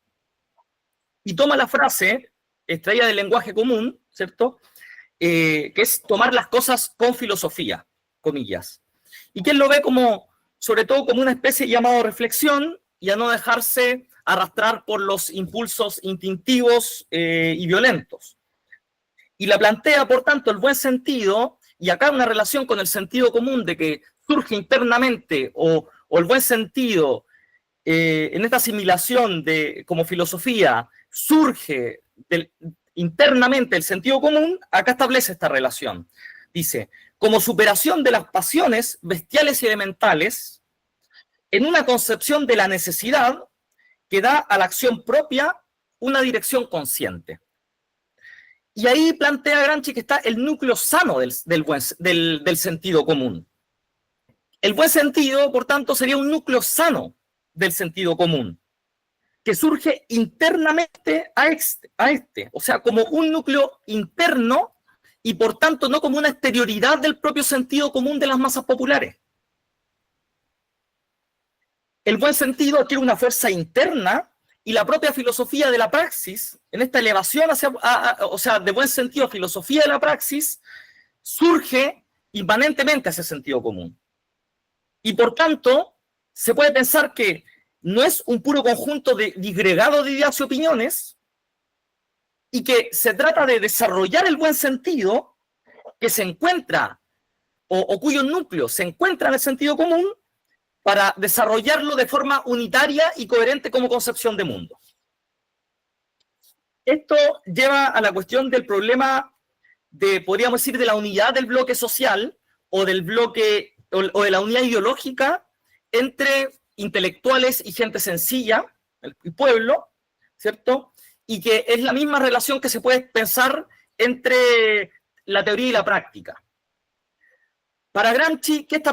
Y toma la frase extraída del lenguaje común, ¿cierto?, que es tomar las cosas con filosofía, comillas. Y que él lo ve sobre todo como una especie de llamado a reflexión y a no dejarse arrastrar por los impulsos instintivos y violentos. Y la plantea, por tanto, el buen sentido, y acá una relación con el sentido común de que surge internamente, o el buen sentido, en esta asimilación como filosofía, surge internamente el sentido común. Acá establece esta relación. Dice, como superación de las pasiones bestiales y elementales, en una concepción de la necesidad que da a la acción propia una dirección consciente. Y ahí plantea Gramsci que está el núcleo sano del sentido común. El buen sentido, por tanto, sería un núcleo sano del sentido común, que surge internamente a este, o sea, como un núcleo interno y por tanto no como una exterioridad del propio sentido común de las masas populares. El buen sentido tiene una fuerza interna y la propia filosofía de la praxis, en esta elevación hacia, o sea, de buen sentido a filosofía de la praxis, surge inmanentemente hacia el sentido común. Y por tanto, se puede pensar que no es un puro conjunto de disgregado de ideas y opiniones, y que se trata de desarrollar el buen sentido que se encuentra, o cuyo núcleo se encuentra en el sentido común, para desarrollarlo de forma unitaria y coherente como concepción de mundo. Esto lleva a la cuestión del problema de, podríamos decir, de la unidad del bloque social o del bloque, o de la unidad ideológica entre intelectuales y gente sencilla, el pueblo, ¿cierto? Y que es la misma relación que se puede pensar entre la teoría y la práctica. Para Gramsci, ¿qué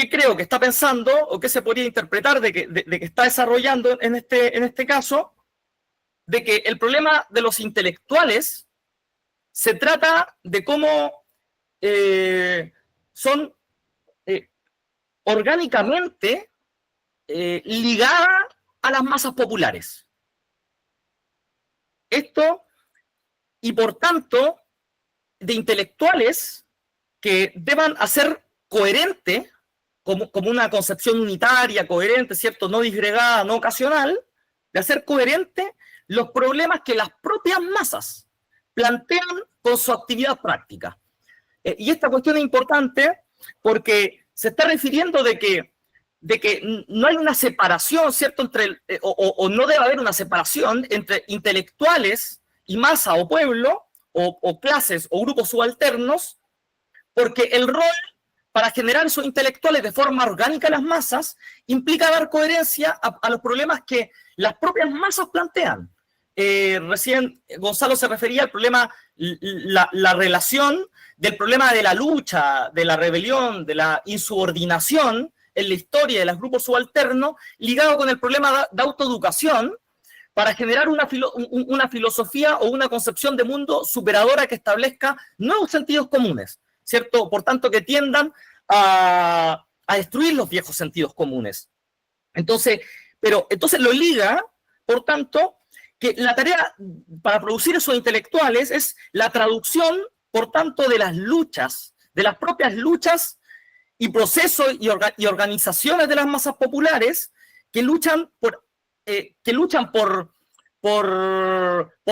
creo que está pensando o qué se podría interpretar de que está desarrollando en este caso? De que el problema de los intelectuales se trata de cómo son orgánicamente ligadas a las masas populares. Esto, y por tanto, de intelectuales que deban hacer coherente, como una concepción unitaria, coherente, ¿cierto? No disgregada, no ocasional, de hacer coherente los problemas que las propias masas plantean con su actividad práctica. Y esta cuestión es importante porque se está refiriendo de que no hay una separación, ¿cierto? Entre o no debe haber una separación entre intelectuales y masa o pueblo, o clases o grupos subalternos, porque el rol para generar esos intelectuales de forma orgánica a las masas implica dar coherencia a los problemas que las propias masas plantean. Recién Gonzalo se refería al problema, la relación del problema de la lucha, de la rebelión, de la insubordinación en la historia de los grupos subalternos, ligado con el problema de autoeducación, para generar una filosofía o una concepción de mundo superadora que establezca nuevos sentidos comunes, ¿cierto? Por tanto, que tiendan a destruir los viejos sentidos comunes. Entonces lo liga, por tanto, que la tarea para producir esos intelectuales es la traducción, por tanto, de las luchas, de las propias luchas y procesos y organizaciones de las masas populares que luchan por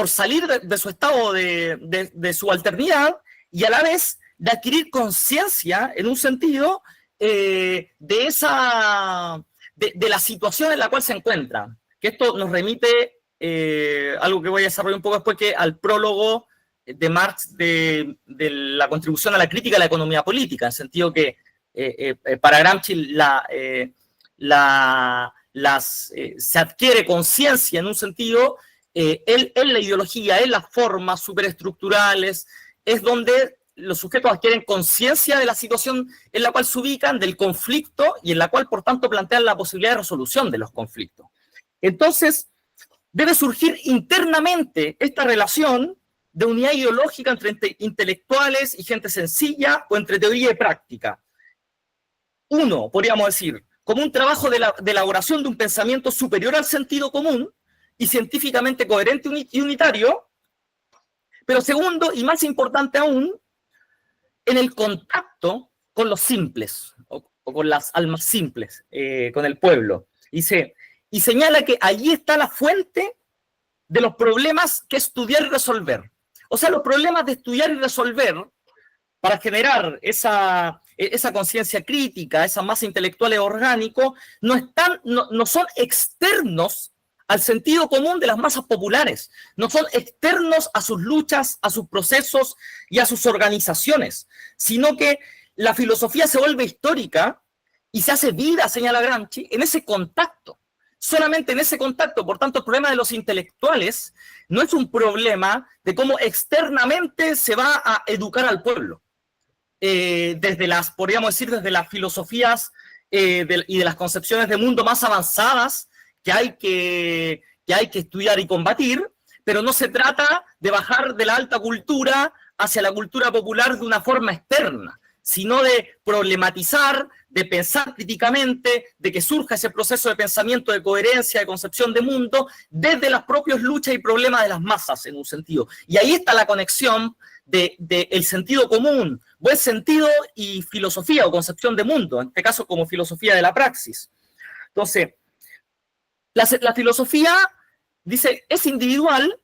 salir de su estado de subalternidad y a la vez de adquirir conciencia, en un sentido, de la situación en la cual se encuentran. Que esto nos remite, algo que voy a desarrollar un poco después, que al prólogo de Marx de la contribución a la crítica de la economía política, en el sentido que para Gramsci se adquiere conciencia, en un sentido, en la ideología, en las formas superestructurales, es donde los sujetos adquieren conciencia de la situación en la cual se ubican, del conflicto, y en la cual, por tanto, plantean la posibilidad de resolución de los conflictos. Entonces, debe surgir internamente esta relación de unidad ideológica entre intelectuales y gente sencilla, o entre teoría y práctica. Uno, podríamos decir, como un trabajo de elaboración de un pensamiento superior al sentido común y científicamente coherente y unitario, pero segundo, y más importante aún, en el contacto con los simples, o con las almas simples, con el pueblo. Y señala que allí está la fuente de los problemas que estudiar y resolver. O sea, los problemas de estudiar y resolver para generar esa conciencia crítica, esa masa intelectual orgánico, no son externos al sentido común de las masas populares, no son externos a sus luchas, a sus procesos y a sus organizaciones, sino que la filosofía se vuelve histórica y se hace vida, señala Gramsci, en ese contacto. Solamente en ese contacto. Por tanto, el problema de los intelectuales no es un problema de cómo externamente se va a educar al pueblo. Podríamos decir, desde las filosofías y de las concepciones de mundo más avanzadas que hay que estudiar y combatir, pero no se trata de bajar de la alta cultura hacia la cultura popular de una forma externa, sino de problematizar, de pensar críticamente, de que surja ese proceso de pensamiento, de coherencia, de concepción de mundo, desde las propias luchas y problemas de las masas, en un sentido. Y ahí está la conexión de el sentido común, buen sentido y filosofía o concepción de mundo, en este caso como filosofía de la praxis. Entonces, la filosofía, dice, es individual,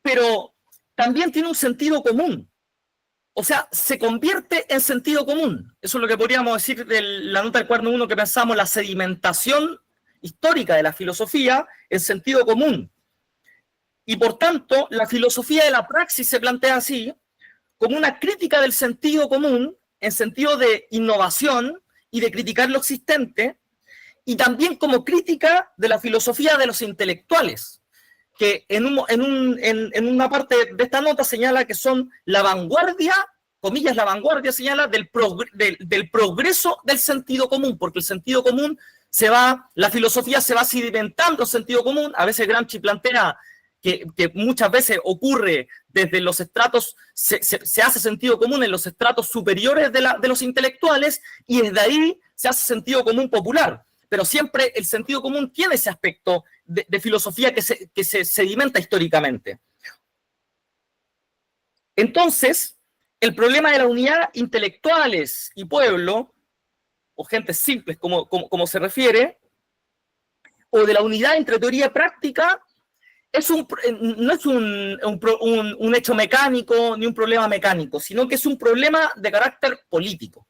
pero también tiene un sentido común. O sea, se convierte en sentido común. Eso es lo que podríamos decir de la nota del cuaderno 1 que pensamos, la sedimentación histórica de la filosofía en sentido común. Y por tanto, la filosofía de la praxis se plantea así, como una crítica del sentido común, en sentido de innovación y de criticar lo existente, y también como crítica de la filosofía de los intelectuales, que en una parte de esta nota señala que son la vanguardia, comillas, la vanguardia señala del progreso del sentido común, porque el sentido común la filosofía se va sedimentando en sentido común. A veces Gramsci plantea que muchas veces ocurre desde los estratos, se hace sentido común en los estratos superiores de los intelectuales, y desde ahí se hace sentido común popular. Pero siempre el sentido común tiene ese aspecto de filosofía que se sedimenta históricamente. Entonces, el problema de la unidad intelectuales y pueblo, o gentes simples como se refiere, o de la unidad entre teoría y práctica, no es un hecho mecánico ni un problema mecánico, sino que es un problema de carácter político.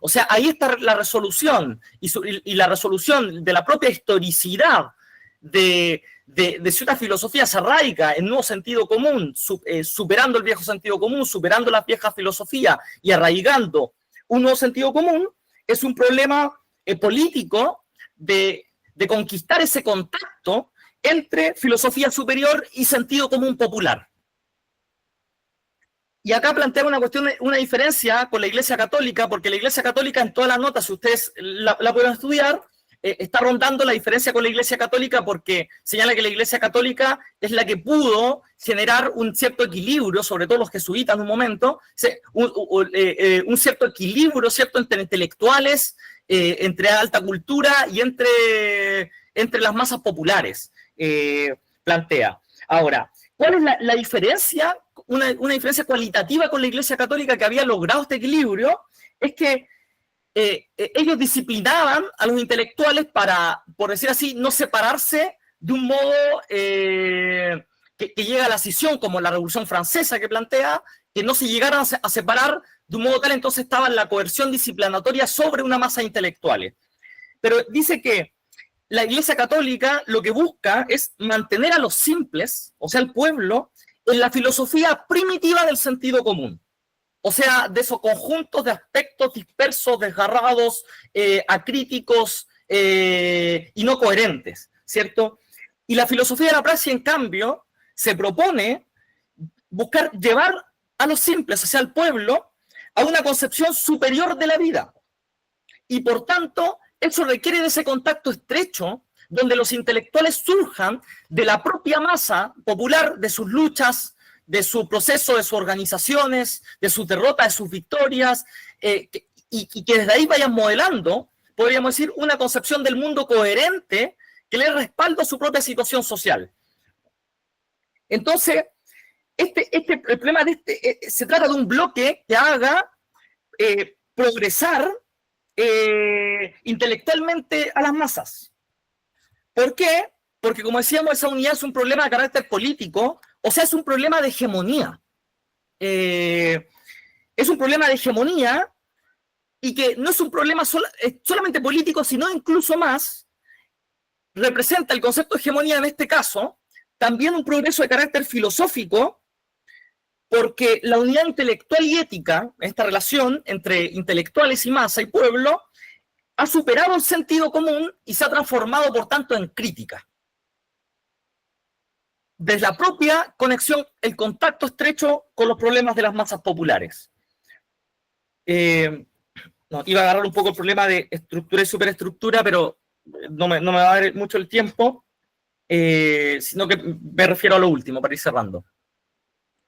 O sea, ahí está la resolución, y la resolución de la propia historicidad de si una filosofía se arraiga en un nuevo sentido común, superando el viejo sentido común, superando la vieja filosofía y arraigando un nuevo sentido común, es un problema político de conquistar ese contacto entre filosofía superior y sentido común popular. Y acá plantea una diferencia con la Iglesia Católica, porque la Iglesia Católica en todas las notas, si ustedes la pueden estudiar, está rondando la diferencia con la Iglesia Católica, porque señala que la Iglesia Católica es la que pudo generar un cierto equilibrio, sobre todo los jesuitas en un momento, un cierto equilibrio, ¿cierto?, entre intelectuales, entre alta cultura y entre las masas populares, plantea. Ahora, ¿cuál es la diferencia? Una diferencia cualitativa con la Iglesia Católica que había logrado este equilibrio es que ellos disciplinaban a los intelectuales para, por decir así, no separarse de un modo que llega a la escisión, como la Revolución Francesa que plantea, que no se llegaran a separar de un modo tal, entonces estaba la coerción disciplinatoria sobre una masa de intelectuales. Pero dice que la Iglesia Católica lo que busca es mantener a los simples, o sea, al pueblo, en la filosofía primitiva del sentido común. O sea, de esos conjuntos de aspectos dispersos, desgarrados, acríticos y no coherentes, ¿cierto? Y la filosofía de la praxis, en cambio, se propone buscar llevar a los simples, o sea, al pueblo, a una concepción superior de la vida. Y por tanto, eso requiere de ese contacto estrecho donde los intelectuales surjan de la propia masa popular, de sus luchas, de su proceso, de sus organizaciones, de sus derrotas, de sus victorias, y que desde ahí vayan modelando, podríamos decir, una concepción del mundo coherente que le respalda su propia situación social. Entonces, el problema se trata de un bloque que haga progresar intelectualmente a las masas. ¿Por qué? Porque, como decíamos, esa unidad es un problema de carácter político, o sea, es un problema de hegemonía. Es un problema de hegemonía y que no es un problema solamente político, sino incluso más, representa el concepto de hegemonía en este caso, también un progreso de carácter filosófico, porque la unidad intelectual y ética, esta relación entre intelectuales y masa y pueblo, ha superado el sentido común y se ha transformado, por tanto, en crítica. Desde la propia conexión, el contacto estrecho con los problemas de las masas populares. No, iba a agarrar un poco el problema de estructura y superestructura, pero no me va a dar mucho el tiempo, sino que me refiero a lo último, para ir cerrando.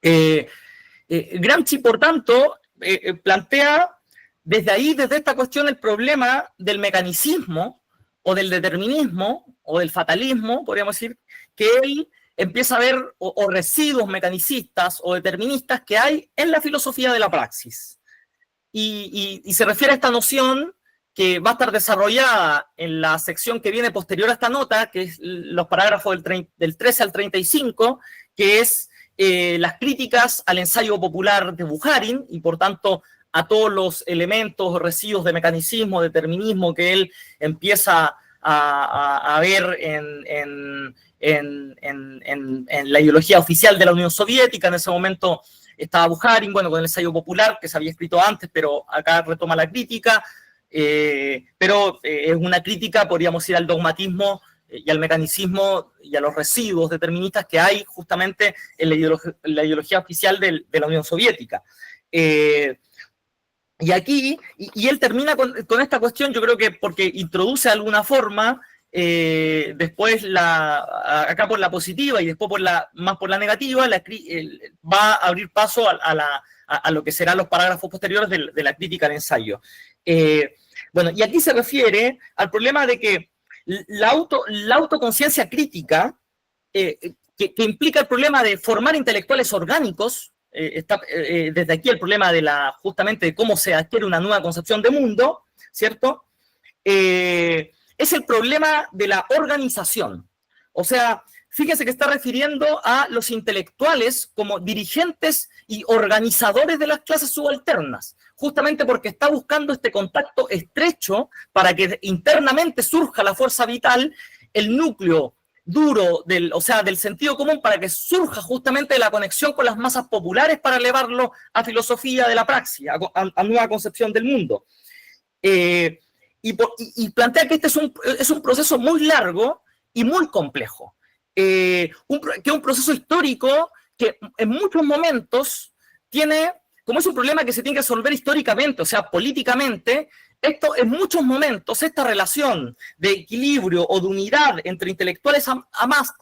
Gramsci, por tanto, plantea desde esta cuestión, el problema del mecanicismo, o del determinismo, o del fatalismo, podríamos decir, que él empieza a ver, o residuos mecanicistas o deterministas que hay en la filosofía de la praxis. Y se refiere a esta noción que va a estar desarrollada en la sección que viene posterior a esta nota, que es los parágrafos del 13 al 35, que es las críticas al ensayo popular de Bukharin, y por tanto a todos los elementos o residuos de mecanicismo, determinismo que él empieza a ver en la ideología oficial de la Unión Soviética. En ese momento estaba Bukharin, bueno, con el ensayo popular, que se había escrito antes, pero acá retoma la crítica, pero es una crítica, podríamos ir al dogmatismo y al mecanicismo y a los residuos deterministas que hay justamente en la ideología oficial de la Unión Soviética. Y aquí, y él termina con esta cuestión, yo creo que porque introduce de alguna forma, después acá por la positiva y después más por la negativa, va a abrir paso a lo que serán los parágrafos posteriores de la crítica al ensayo. Bueno, y aquí se refiere al problema de que la autoconciencia crítica, que implica el problema de formar intelectuales orgánicos, desde aquí el problema justamente de cómo se adquiere una nueva concepción de mundo, ¿cierto? Es el problema de la organización. O sea, fíjense que está refiriendo a los intelectuales como dirigentes y organizadores de las clases subalternas, justamente porque está buscando este contacto estrecho para que internamente surja la fuerza vital, el núcleo duro del sentido común, para que surja justamente la conexión con las masas populares para elevarlo a filosofía de la praxis, a nueva concepción del mundo. Y plantea que este es un proceso muy largo y muy complejo, que es un proceso histórico que en muchos momentos tiene, como es un problema que se tiene que resolver históricamente, o sea, políticamente, esto en muchos momentos, esta relación de equilibrio o de unidad entre intelectuales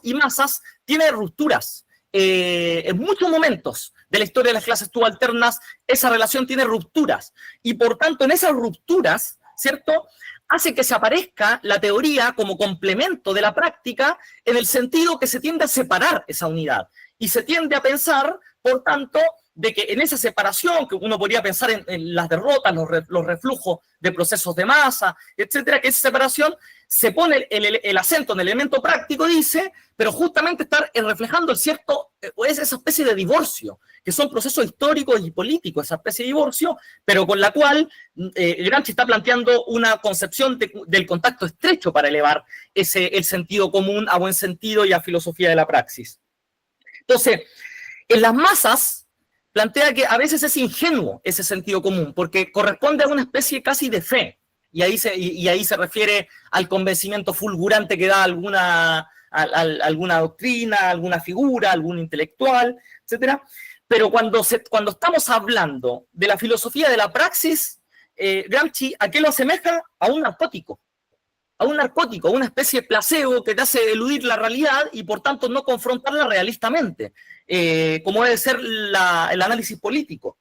y masas, tiene rupturas. En muchos momentos de la historia de las clases subalternas, esa relación tiene rupturas. Y por tanto, en esas rupturas, ¿cierto?, hace que se aparezca la teoría como complemento de la práctica, en el sentido que se tiende a separar esa unidad. Y se tiende a pensar, por tanto, de que en esa separación, que uno podría pensar en las derrotas, los reflujos de procesos de masa, etcétera, que esa separación se pone el acento en el elemento práctico, dice, pero justamente está reflejando esa especie de divorcio, que son procesos históricos y políticos, esa especie de divorcio, pero con la cual Gramsci está planteando una concepción del contacto estrecho para elevar el sentido común a buen sentido y a filosofía de la praxis. Entonces, en las masas, plantea que a veces es ingenuo ese sentido común, porque corresponde a una especie casi de fe, y ahí se refiere al convencimiento fulgurante que da alguna doctrina, alguna figura, algún intelectual, etc. Pero cuando estamos hablando de la filosofía de la praxis, Gramsci, ¿a qué lo asemeja? A un narcótico, a una especie de placebo que te hace eludir la realidad y por tanto no confrontarla realistamente, como debe ser el análisis político.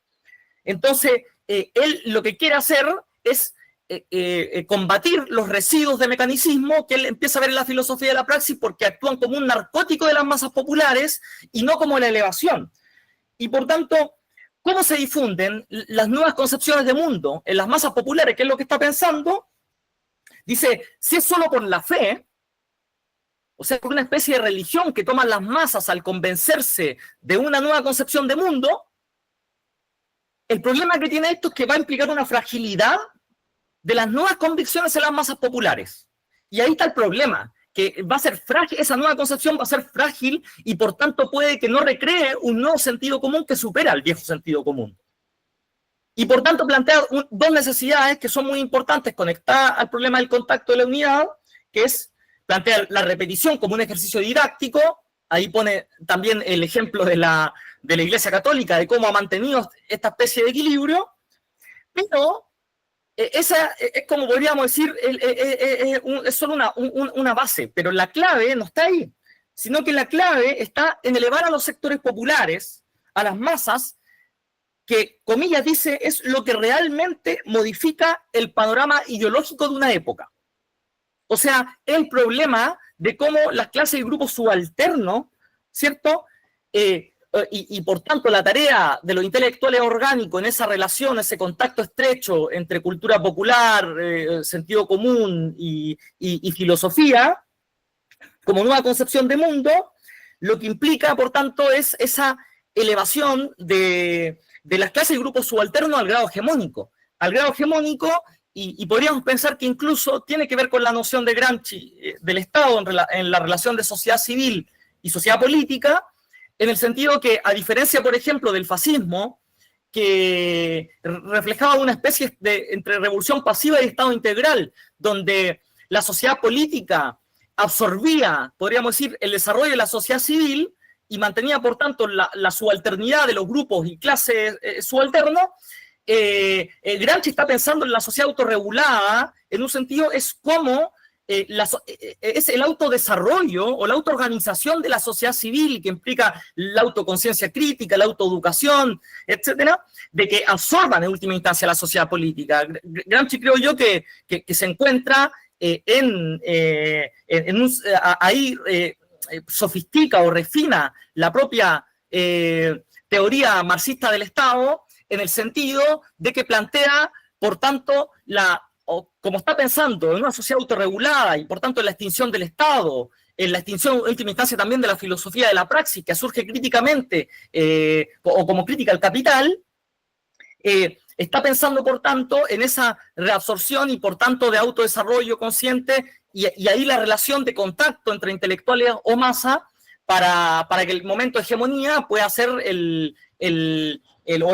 Entonces, él lo que quiere hacer es combatir los residuos de mecanicismo que él empieza a ver en la filosofía de la praxis, porque actúan como un narcótico de las masas populares y no como la elevación. Y por tanto, ¿cómo se difunden las nuevas concepciones de mundo en las masas populares? ¿Qué es lo que está pensando? Dice, si es solo por la fe, o sea, por una especie de religión que toman las masas al convencerse de una nueva concepción de mundo, el problema que tiene esto es que va a implicar una fragilidad de las nuevas convicciones en las masas populares. Y ahí está el problema, que va a ser frágil, esa nueva concepción va a ser frágil y por tanto puede que no recree un nuevo sentido común que supera al viejo sentido común. Y por tanto plantea dos necesidades que son muy importantes conectadas al problema del contacto de la unidad, que es plantear la repetición como un ejercicio didáctico. Ahí pone también el ejemplo de la Iglesia Católica, de cómo ha mantenido esta especie de equilibrio, pero esa es como podríamos decir, es solo una base, pero la clave no está ahí, sino que la clave está en elevar a los sectores populares, a las masas, que, comillas, dice, es lo que realmente modifica el panorama ideológico de una época. O sea, el problema de cómo las clases y grupos subalternos, ¿cierto? Y por tanto la tarea de los intelectuales orgánicos en esa relación, ese contacto estrecho entre cultura popular, sentido común y filosofía, como nueva concepción de mundo, lo que implica, por tanto, es esa elevación de las clases y grupos subalternos al grado hegemónico. Al grado hegemónico, y podríamos pensar que incluso tiene que ver con la noción de Gramsci del Estado en la relación de sociedad civil y sociedad política, en el sentido que, a diferencia, por ejemplo, del fascismo, que reflejaba una especie de entre revolución pasiva y Estado integral, donde la sociedad política absorbía, podríamos decir, el desarrollo de la sociedad civil y mantenía, por tanto, la subalternidad de los grupos y clases subalternos. Gramsci está pensando en la sociedad autorregulada, en un sentido, es como es el autodesarrollo o la autoorganización de la sociedad civil, que implica la autoconciencia crítica, la autoeducación, etcétera, de que absorban en última instancia la sociedad política. Gramsci, creo yo, que se encuentra ahí sofistica o refina la propia teoría marxista del Estado, en el sentido de que plantea, por tanto, como está pensando en una sociedad autorregulada y por tanto en la extinción del Estado, en la extinción en última instancia también de la filosofía de la praxis, que surge críticamente o como crítica al capital, está pensando, por tanto, en esa reabsorción y, por tanto, de autodesarrollo consciente y ahí la relación de contacto entre intelectuales o masa para que el momento de hegemonía pueda ser o el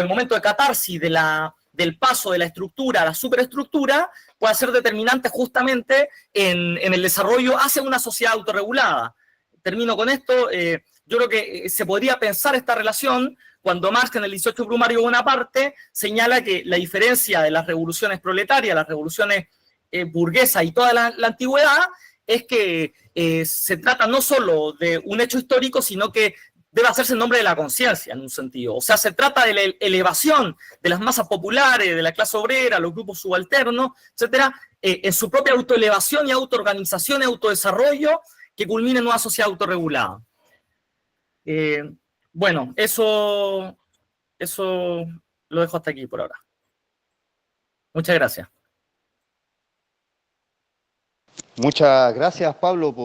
momento de catarsis del paso de la estructura a la superestructura pueda ser determinante justamente en el desarrollo hacia una sociedad autorregulada. Termino con esto. Yo creo que se podría pensar esta relación cuando Marx, en el 18 Brumario Bonaparte, señala que la diferencia de las revoluciones proletarias, las revoluciones burguesas y toda la antigüedad, es que se trata no solo de un hecho histórico, sino que debe hacerse en nombre de la conciencia, en un sentido. O sea, se trata de la elevación de las masas populares, de la clase obrera, los grupos subalternos, etcétera, en su propia autoelevación y autoorganización y autodesarrollo que culmine en una sociedad autorregulada. Bueno, eso lo dejo hasta aquí por ahora. Muchas gracias. Muchas gracias, Pablo,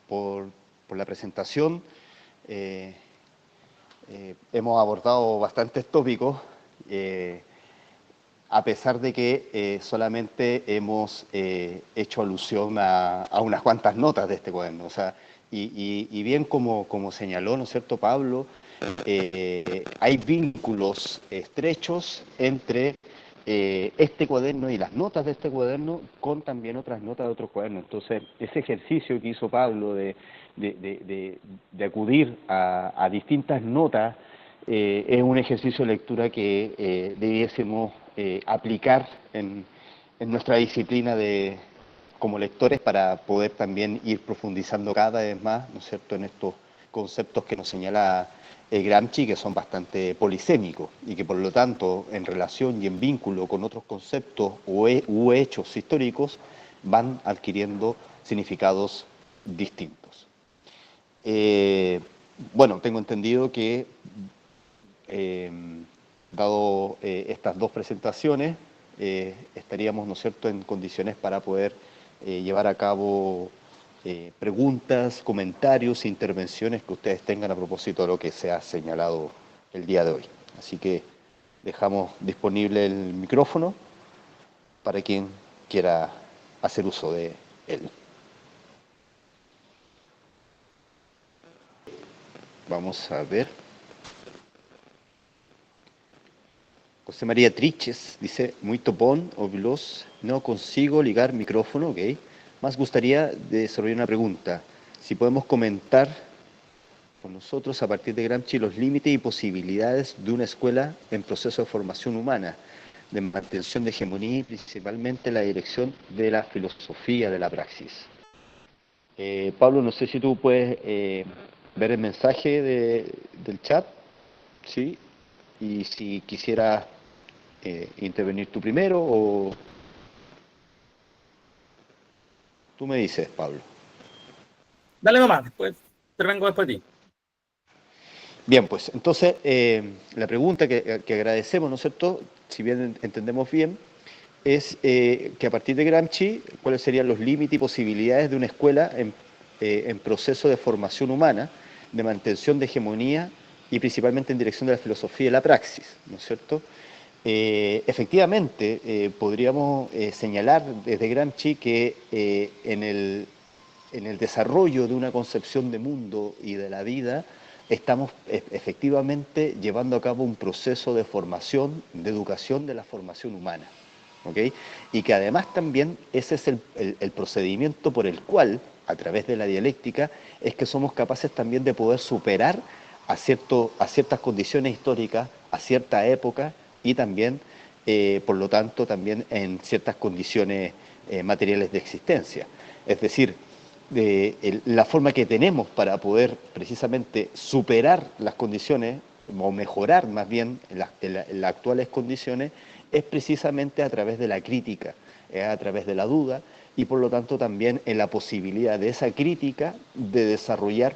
por la presentación. Hemos abordado bastantes tópicos, a pesar de que solamente hemos hecho alusión a unas cuantas notas de este cuaderno. O sea, y bien como señaló, ¿no es cierto, Pablo? Hay vínculos estrechos entre este cuaderno y las notas de este cuaderno con también otras notas de otros cuadernos. Entonces, ese ejercicio que hizo Pablo de acudir a distintas notas es un ejercicio de lectura que debiésemos aplicar en nuestra disciplina como lectores para poder también ir profundizando cada vez más, ¿no es cierto?, en estos conceptos que nos señala Gramsci, que son bastante polisémicos y que por lo tanto en relación y en vínculo con otros conceptos u hechos históricos van adquiriendo significados distintos. Bueno, tengo entendido que dado estas dos presentaciones estaríamos, ¿no es cierto?, en condiciones para poder llevar a cabo preguntas, comentarios, intervenciones que ustedes tengan a propósito de lo que se ha señalado el día de hoy. Así que dejamos disponible el micrófono para quien quiera hacer uso de él. Vamos a ver. José María Triches dice, muito bom, ouvi-los, no consigo ligar micrófono, ok. Más gustaría desarrollar una pregunta. Si podemos comentar con nosotros a partir de Gramsci los límites y posibilidades de una escuela en proceso de formación humana, de mantención de hegemonía y principalmente la dirección de la filosofía de la praxis. Pablo, no sé si tú puedes ver el mensaje del chat, ¿sí? Y si quisieras intervenir tú primero o tú me dices, Pablo. Dale nomás, después intervengo después de ti. Bien, pues entonces la pregunta que agradecemos, ¿no es cierto? Si bien entendemos bien, es que a partir de Gramsci, ¿cuáles serían los límites y posibilidades de una escuela en proceso de formación humana, de mantención de hegemonía y principalmente en dirección de la filosofía y la praxis, ¿no es cierto? Efectivamente, podríamos señalar desde Gramsci que en el desarrollo de una concepción de mundo y de la vida, estamos efectivamente llevando a cabo un proceso de formación, de educación de la formación humana. ¿Okay? Y que además también ese es el procedimiento por el cual, a través de la dialéctica, es que somos capaces también de poder superar a ciertas condiciones históricas, a cierta época y también, por lo tanto, también en ciertas condiciones materiales de existencia. Es decir, la forma que tenemos para poder precisamente superar las condiciones o mejorar más bien las actuales condiciones es precisamente a través de la crítica, a través de la duda y por lo tanto también en la posibilidad de esa crítica de desarrollar,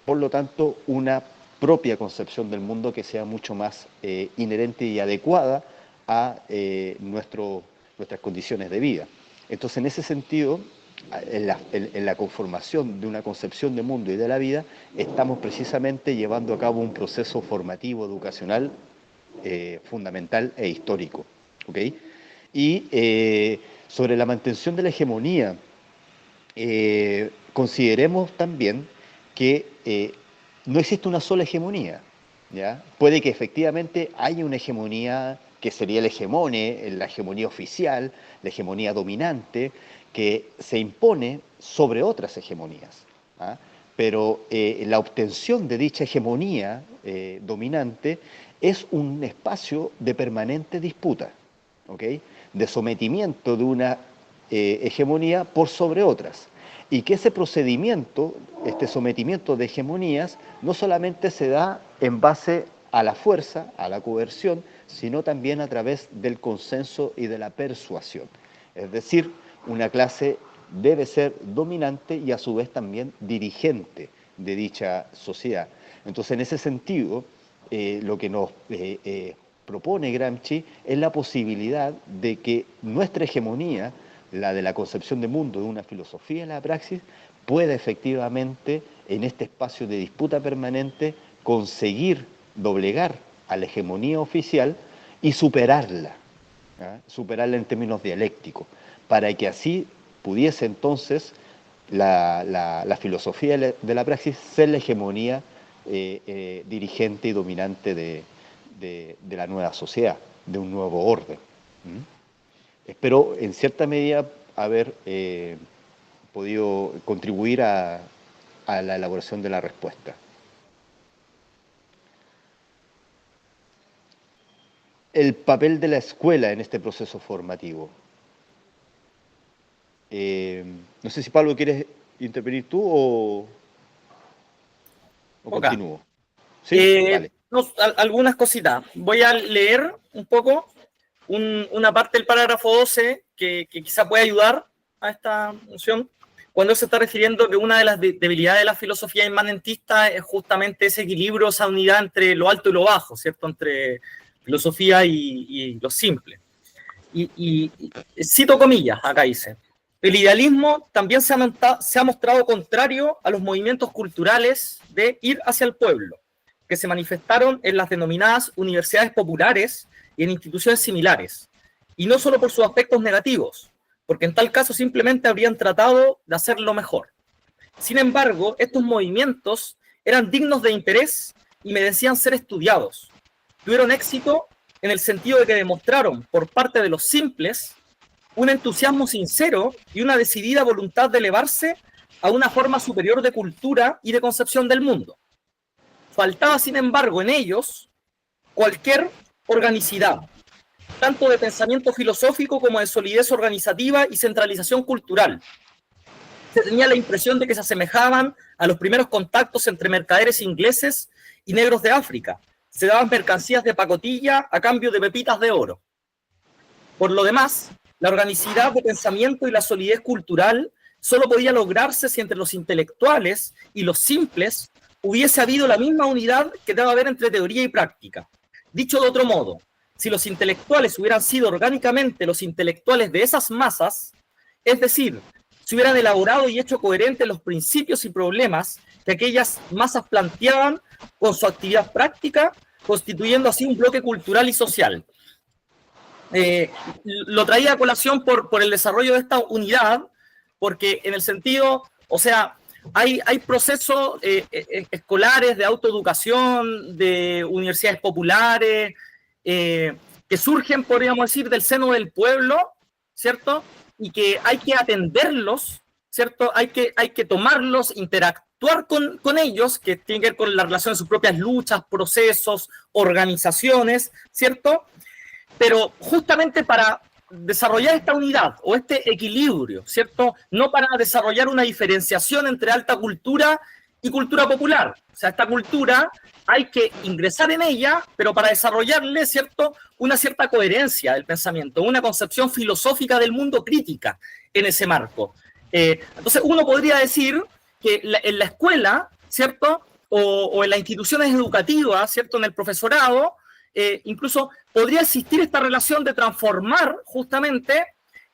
por lo tanto, una propia concepción del mundo que sea mucho más inherente y adecuada a nuestras condiciones de vida. Entonces, en ese sentido, en la conformación de una concepción de mundo y de la vida, estamos precisamente llevando a cabo un proceso formativo, educacional, fundamental e histórico. ¿Okay? Y sobre la mantención de la hegemonía, consideremos también que no existe una sola hegemonía. ¿Ya? Puede que efectivamente haya una hegemonía que sería el hegemone, la hegemonía oficial, la hegemonía dominante, que se impone sobre otras hegemonías. ¿Ah? Pero la obtención de dicha hegemonía dominante es un espacio de permanente disputa, ¿okay? De sometimiento de una hegemonía por sobre otras. Y que ese procedimiento, este sometimiento de hegemonías, no solamente se da en base a la fuerza, a la coerción, sino también a través del consenso y de la persuasión. Es decir, una clase debe ser dominante y a su vez también dirigente de dicha sociedad. Entonces, en ese sentido, lo que nos propone Gramsci es la posibilidad de que nuestra hegemonía, la de la concepción de mundo, de una filosofía en la praxis, pueda efectivamente, en este espacio de disputa permanente, conseguir doblegar a la hegemonía oficial y superarla, ¿eh? Superarla en términos dialécticos, para que así pudiese entonces la filosofía de la praxis ser la hegemonía dirigente y dominante de la nueva sociedad, de un nuevo orden. Espero en cierta medida haber podido contribuir a la elaboración de la respuesta. El papel de la escuela en este proceso formativo. No sé si Pablo quieres intervenir tú o Okay. continúo. ¿Sí? Vale. Algunas cositas. Voy a leer un poco una parte del parágrafo 12 que quizá puede ayudar a esta noción, cuando se está refiriendo que una de las debilidades de la filosofía inmanentista es justamente ese equilibrio, esa unidad entre lo alto y lo bajo, ¿cierto? Entre filosofía y lo simple. Y cito comillas, acá dice: el idealismo también se ha mostrado contrario a los movimientos culturales de ir hacia el pueblo, que se manifestaron en las denominadas universidades populares y en instituciones similares, y no solo por sus aspectos negativos, porque en tal caso simplemente habrían tratado de hacerlo mejor. Sin embargo, estos movimientos eran dignos de interés y merecían ser estudiados. Tuvieron éxito en el sentido de que demostraron por parte de los simples un entusiasmo sincero y una decidida voluntad de elevarse a una forma superior de cultura y de concepción del mundo. Faltaba, sin embargo, en ellos cualquier organicidad, tanto de pensamiento filosófico como de solidez organizativa y centralización cultural. Se tenía la impresión de que se asemejaban a los primeros contactos entre mercaderes ingleses y negros de África. Se daban mercancías de pacotilla a cambio de pepitas de oro. Por lo demás, la organicidad de pensamiento y la solidez cultural solo podía lograrse si entre los intelectuales y los simples hubiese habido la misma unidad que debe haber entre teoría y práctica. Dicho de otro modo, si los intelectuales hubieran sido orgánicamente los intelectuales de esas masas, es decir, si hubieran elaborado y hecho coherentes los principios y problemas que aquellas masas planteaban con su actividad práctica, constituyendo así un bloque cultural y social. Lo traía a colación por el desarrollo de esta unidad, porque en el sentido, o sea, hay procesos escolares de autoeducación, de universidades populares, que surgen, podríamos decir, del seno del pueblo, ¿cierto? Y que hay que atenderlos, ¿cierto? Hay que tomarlos, interactuar con ellos, que tienen que ver con la relación de sus propias luchas, procesos, organizaciones, ¿cierto? Pero justamente para desarrollar esta unidad o este equilibrio, ¿cierto? No para desarrollar una diferenciación entre alta cultura y cultura popular. O sea, esta cultura hay que ingresar en ella, pero para desarrollarle, ¿cierto?, una cierta coherencia del pensamiento, una concepción filosófica del mundo crítica en ese marco. Entonces, uno podría decir que en la escuela, ¿cierto?, o en las instituciones educativas, ¿cierto?, en el profesorado, incluso podría existir esta relación de transformar justamente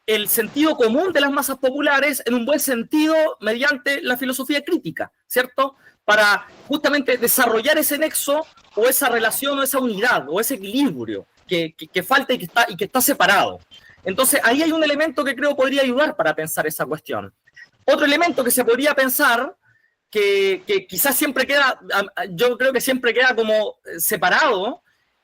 el sentido común de las masas populares en un buen sentido mediante la filosofía crítica, ¿cierto? Para justamente desarrollar ese nexo o esa relación o esa unidad o ese equilibrio que falta y que está separado. Entonces, ahí hay un elemento que creo podría ayudar para pensar esa cuestión. Otro elemento que se podría pensar, que quizás siempre queda, yo creo que siempre queda como separado,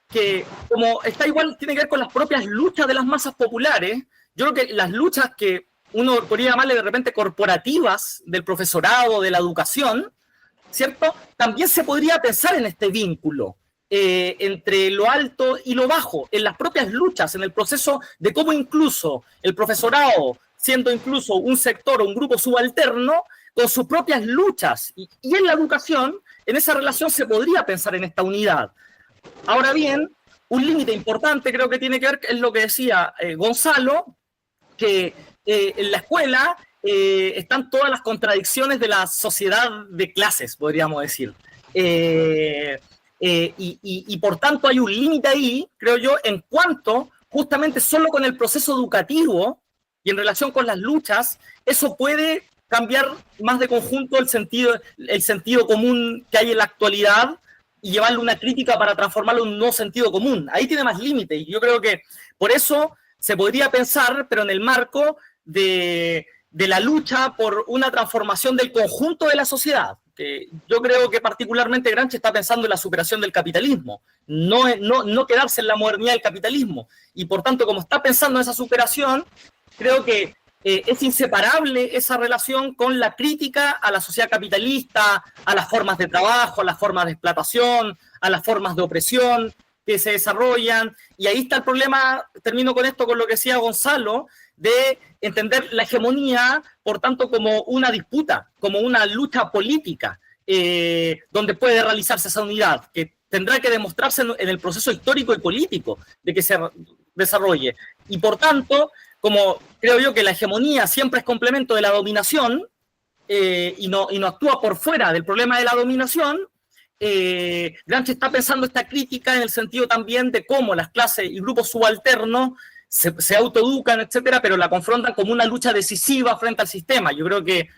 que como está igual, tiene que ver con las propias luchas de las masas populares. Yo creo que las luchas que uno podría llamarle de repente corporativas del profesorado, de la educación, ¿cierto? También se podría pensar en este vínculo entre lo alto y lo bajo, en las propias luchas, en el proceso de cómo incluso el profesorado, siendo incluso un sector o un grupo subalterno, con sus propias luchas, y en la educación, en esa relación se podría pensar en esta unidad. Ahora bien, un límite importante creo que tiene que ver, es lo que decía Gonzalo, que en la escuela están todas las contradicciones de la sociedad de clases, podríamos decir. Y por tanto hay un límite ahí, creo yo, en cuanto justamente solo con el proceso educativo y en relación con las luchas, eso puede cambiar más de conjunto el sentido común que hay en la actualidad y llevarle una crítica para transformarlo en un nuevo sentido común. Ahí tiene más límite y yo creo que por eso se podría pensar, pero en el marco de la lucha por una transformación del conjunto de la sociedad. Yo creo que particularmente Gramsci está pensando en la superación del capitalismo, no quedarse en la modernidad del capitalismo. Y por tanto, como está pensando en esa superación, creo que es inseparable esa relación con la crítica a la sociedad capitalista, a las formas de trabajo, a las formas de explotación, a las formas de opresión que se desarrollan. Y ahí está el problema, termino con esto, con lo que decía Gonzalo, de entender la hegemonía, por tanto, como una disputa, como una lucha política, donde puede realizarse esa unidad, que tendrá que demostrarse en el proceso histórico y político de que se desarrolle. Y por tanto, como creo yo que la hegemonía siempre es complemento de la dominación y no actúa por fuera del problema de la dominación, Gramsci está pensando esta crítica en el sentido también de cómo las clases y grupos subalternos se autoeducan, etcétera, pero la confrontan como una lucha decisiva frente al sistema. Yo creo que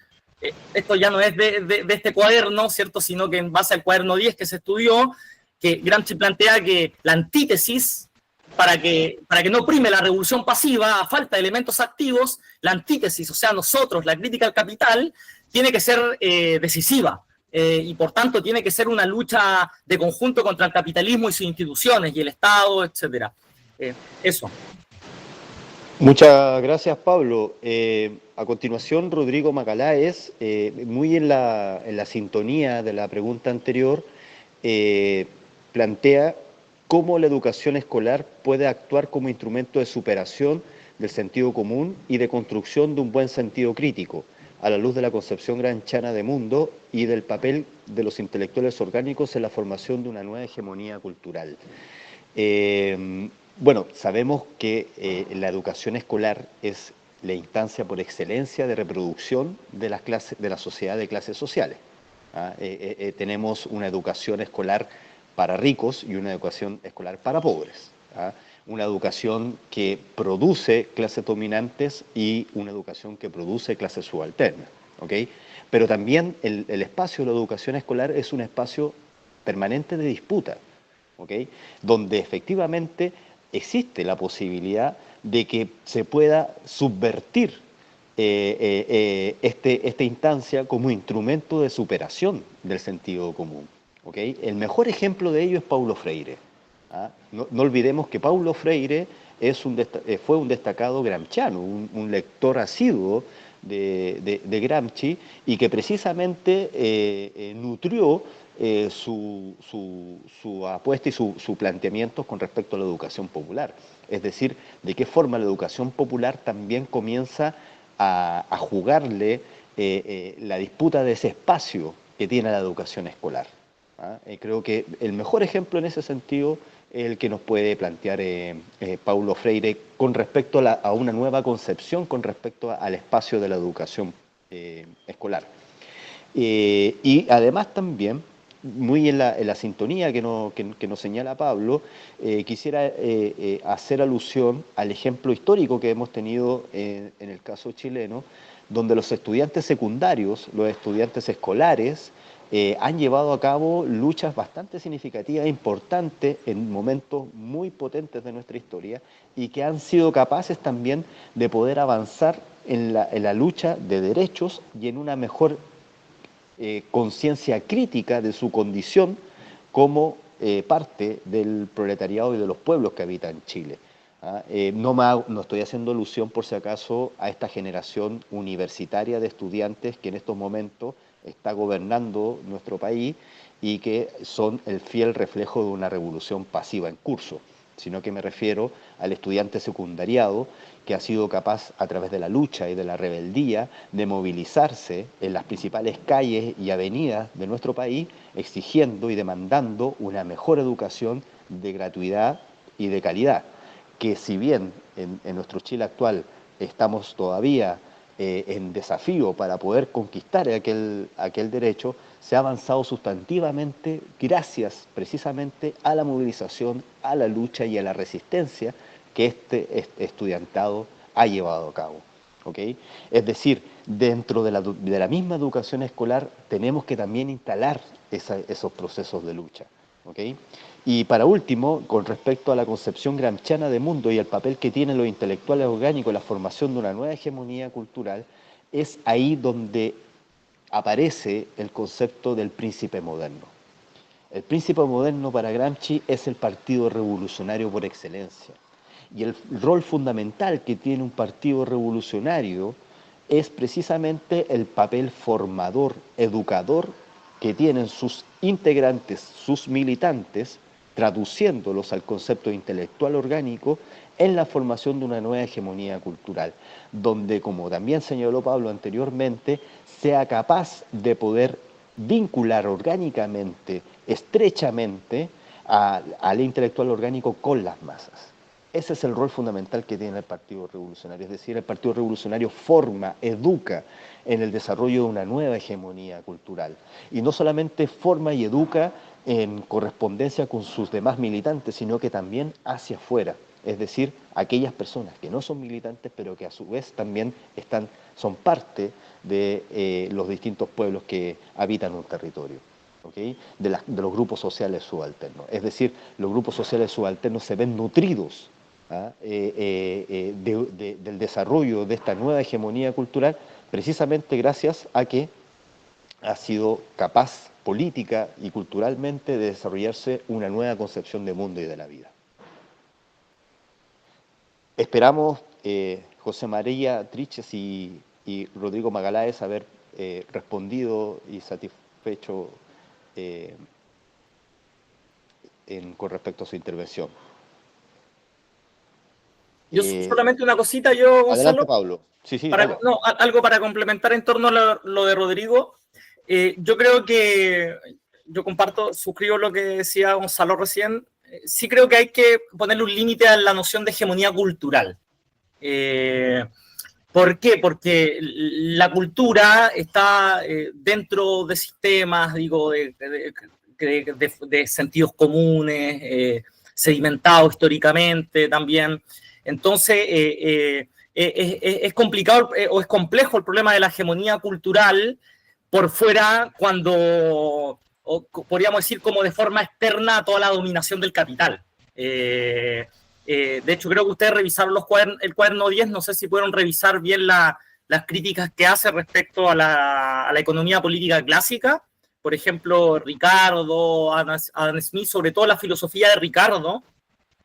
esto ya no es de este cuaderno, ¿cierto?, sino que en base al cuaderno 10 que se estudió, que Gramsci plantea que la antítesis, para que no prime la revolución pasiva a falta de elementos activos, la antítesis, o sea, nosotros, la crítica al capital, tiene que ser decisiva. Y por tanto tiene que ser una lucha de conjunto contra el capitalismo y sus instituciones y el Estado, etcétera. Eso. Muchas gracias, Pablo. A continuación, Rodrigo Macaláes, muy en la sintonía de la pregunta anterior, plantea cómo la educación escolar puede actuar como instrumento de superación del sentido común y de construcción de un buen sentido crítico, a la luz de la concepción gramsciana de mundo y del papel de los intelectuales orgánicos en la formación de una nueva hegemonía cultural. Bueno, sabemos que la educación escolar es la instancia por excelencia de reproducción de las clases, de la sociedad de clases sociales. ¿Ah? Tenemos una educación escolar para ricos y una educación escolar para pobres. ¿Ah? Una educación que produce clases dominantes y una educación que produce clases subalternas. ¿Okay? Pero también el espacio de la educación escolar es un espacio permanente de disputa. ¿Okay? Donde efectivamente existe la posibilidad de que se pueda subvertir esta instancia como instrumento de superación del sentido común. ¿Okay? El mejor ejemplo de ello es Paulo Freire. ¿Ah? No olvidemos que Paulo Freire fue un destacado gramsciano, un lector asiduo de Gramsci y que precisamente nutrió su apuesta y su planteamiento con respecto a la educación popular. Es decir, de qué forma la educación popular también comienza a jugarle la disputa de ese espacio que tiene la educación escolar. ¿Ah? Creo que el mejor ejemplo en ese sentido es el que nos puede plantear Paulo Freire con respecto a una nueva concepción con respecto al espacio de la educación escolar. Y además también, muy en la sintonía que nos señala Pablo, quisiera hacer alusión al ejemplo histórico que hemos tenido en el caso chileno, donde los estudiantes secundarios, los estudiantes escolares, han llevado a cabo luchas bastante significativas e importantes en momentos muy potentes de nuestra historia y que han sido capaces también de poder avanzar en la lucha de derechos y en una mejor conciencia crítica de su condición como parte del proletariado y de los pueblos que habitan Chile. ¿Ah? No estoy haciendo alusión, por si acaso, a esta generación universitaria de estudiantes que en estos momentos está gobernando nuestro país y que son el fiel reflejo de una revolución pasiva en curso, sino que me refiero al estudiante secundariado que ha sido capaz, a través de la lucha y de la rebeldía, de movilizarse en las principales calles y avenidas de nuestro país, exigiendo y demandando una mejor educación de gratuidad y de calidad, que si bien en nuestro Chile actual estamos todavía en desafío para poder conquistar aquel derecho, se ha avanzado sustantivamente gracias precisamente a la movilización, a la lucha y a la resistencia que este estudiantado ha llevado a cabo. ¿Okay? Es decir, dentro de la misma educación escolar tenemos que también instalar esos procesos de lucha. ¿Okay? Y para último, con respecto a la concepción gramsciana de mundo y el papel que tienen los intelectuales orgánicos en la formación de una nueva hegemonía cultural, es ahí donde aparece el concepto del príncipe moderno. El príncipe moderno para Gramsci es el partido revolucionario por excelencia. Y el rol fundamental que tiene un partido revolucionario es precisamente el papel formador, educador que tienen sus integrantes, sus militantes, traduciéndolos al concepto intelectual orgánico en la formación de una nueva hegemonía cultural, donde, como también señaló Pablo anteriormente, sea capaz de poder vincular orgánicamente, estrechamente, al intelectual orgánico con las masas. Ese es el rol fundamental que tiene el Partido Revolucionario, es decir, el Partido Revolucionario forma, educa en el desarrollo de una nueva hegemonía cultural. Y no solamente forma y educa en correspondencia con sus demás militantes, sino que también hacia afuera, es decir, aquellas personas que no son militantes, pero que a su vez también son parte de los distintos pueblos que habitan un territorio. ¿Okay? De los grupos sociales subalternos. Es decir, los grupos sociales subalternos se ven nutridos del desarrollo de esta nueva hegemonía cultural precisamente gracias a que ha sido capaz política y culturalmente de desarrollarse una nueva concepción de mundo y de la vida. Esperamos, José María Triches y Rodrigo Magaláes, haber respondido y satisfecho con respecto a su intervención. Yo solamente una cosita, yo, Gonzalo. Adelante, Pablo. Sí, dale. Algo para complementar en torno a lo de Rodrigo. Yo creo que yo suscribo lo que decía Gonzalo recién. Sí creo que hay que ponerle un límite a la noción de hegemonía cultural. ¿Por qué? Porque la cultura está dentro de sistemas, digo, de sentidos comunes, sedimentados históricamente también. Entonces, es complicado o es complejo el problema de la hegemonía cultural por fuera cuando, podríamos decir, como de forma externa a toda la dominación del capital. De hecho, creo que ustedes revisaron el cuaderno 10, no sé si pudieron revisar bien las críticas que hace respecto a la economía política clásica. Por ejemplo, Ricardo, Adam Smith, sobre todo la filosofía de Ricardo,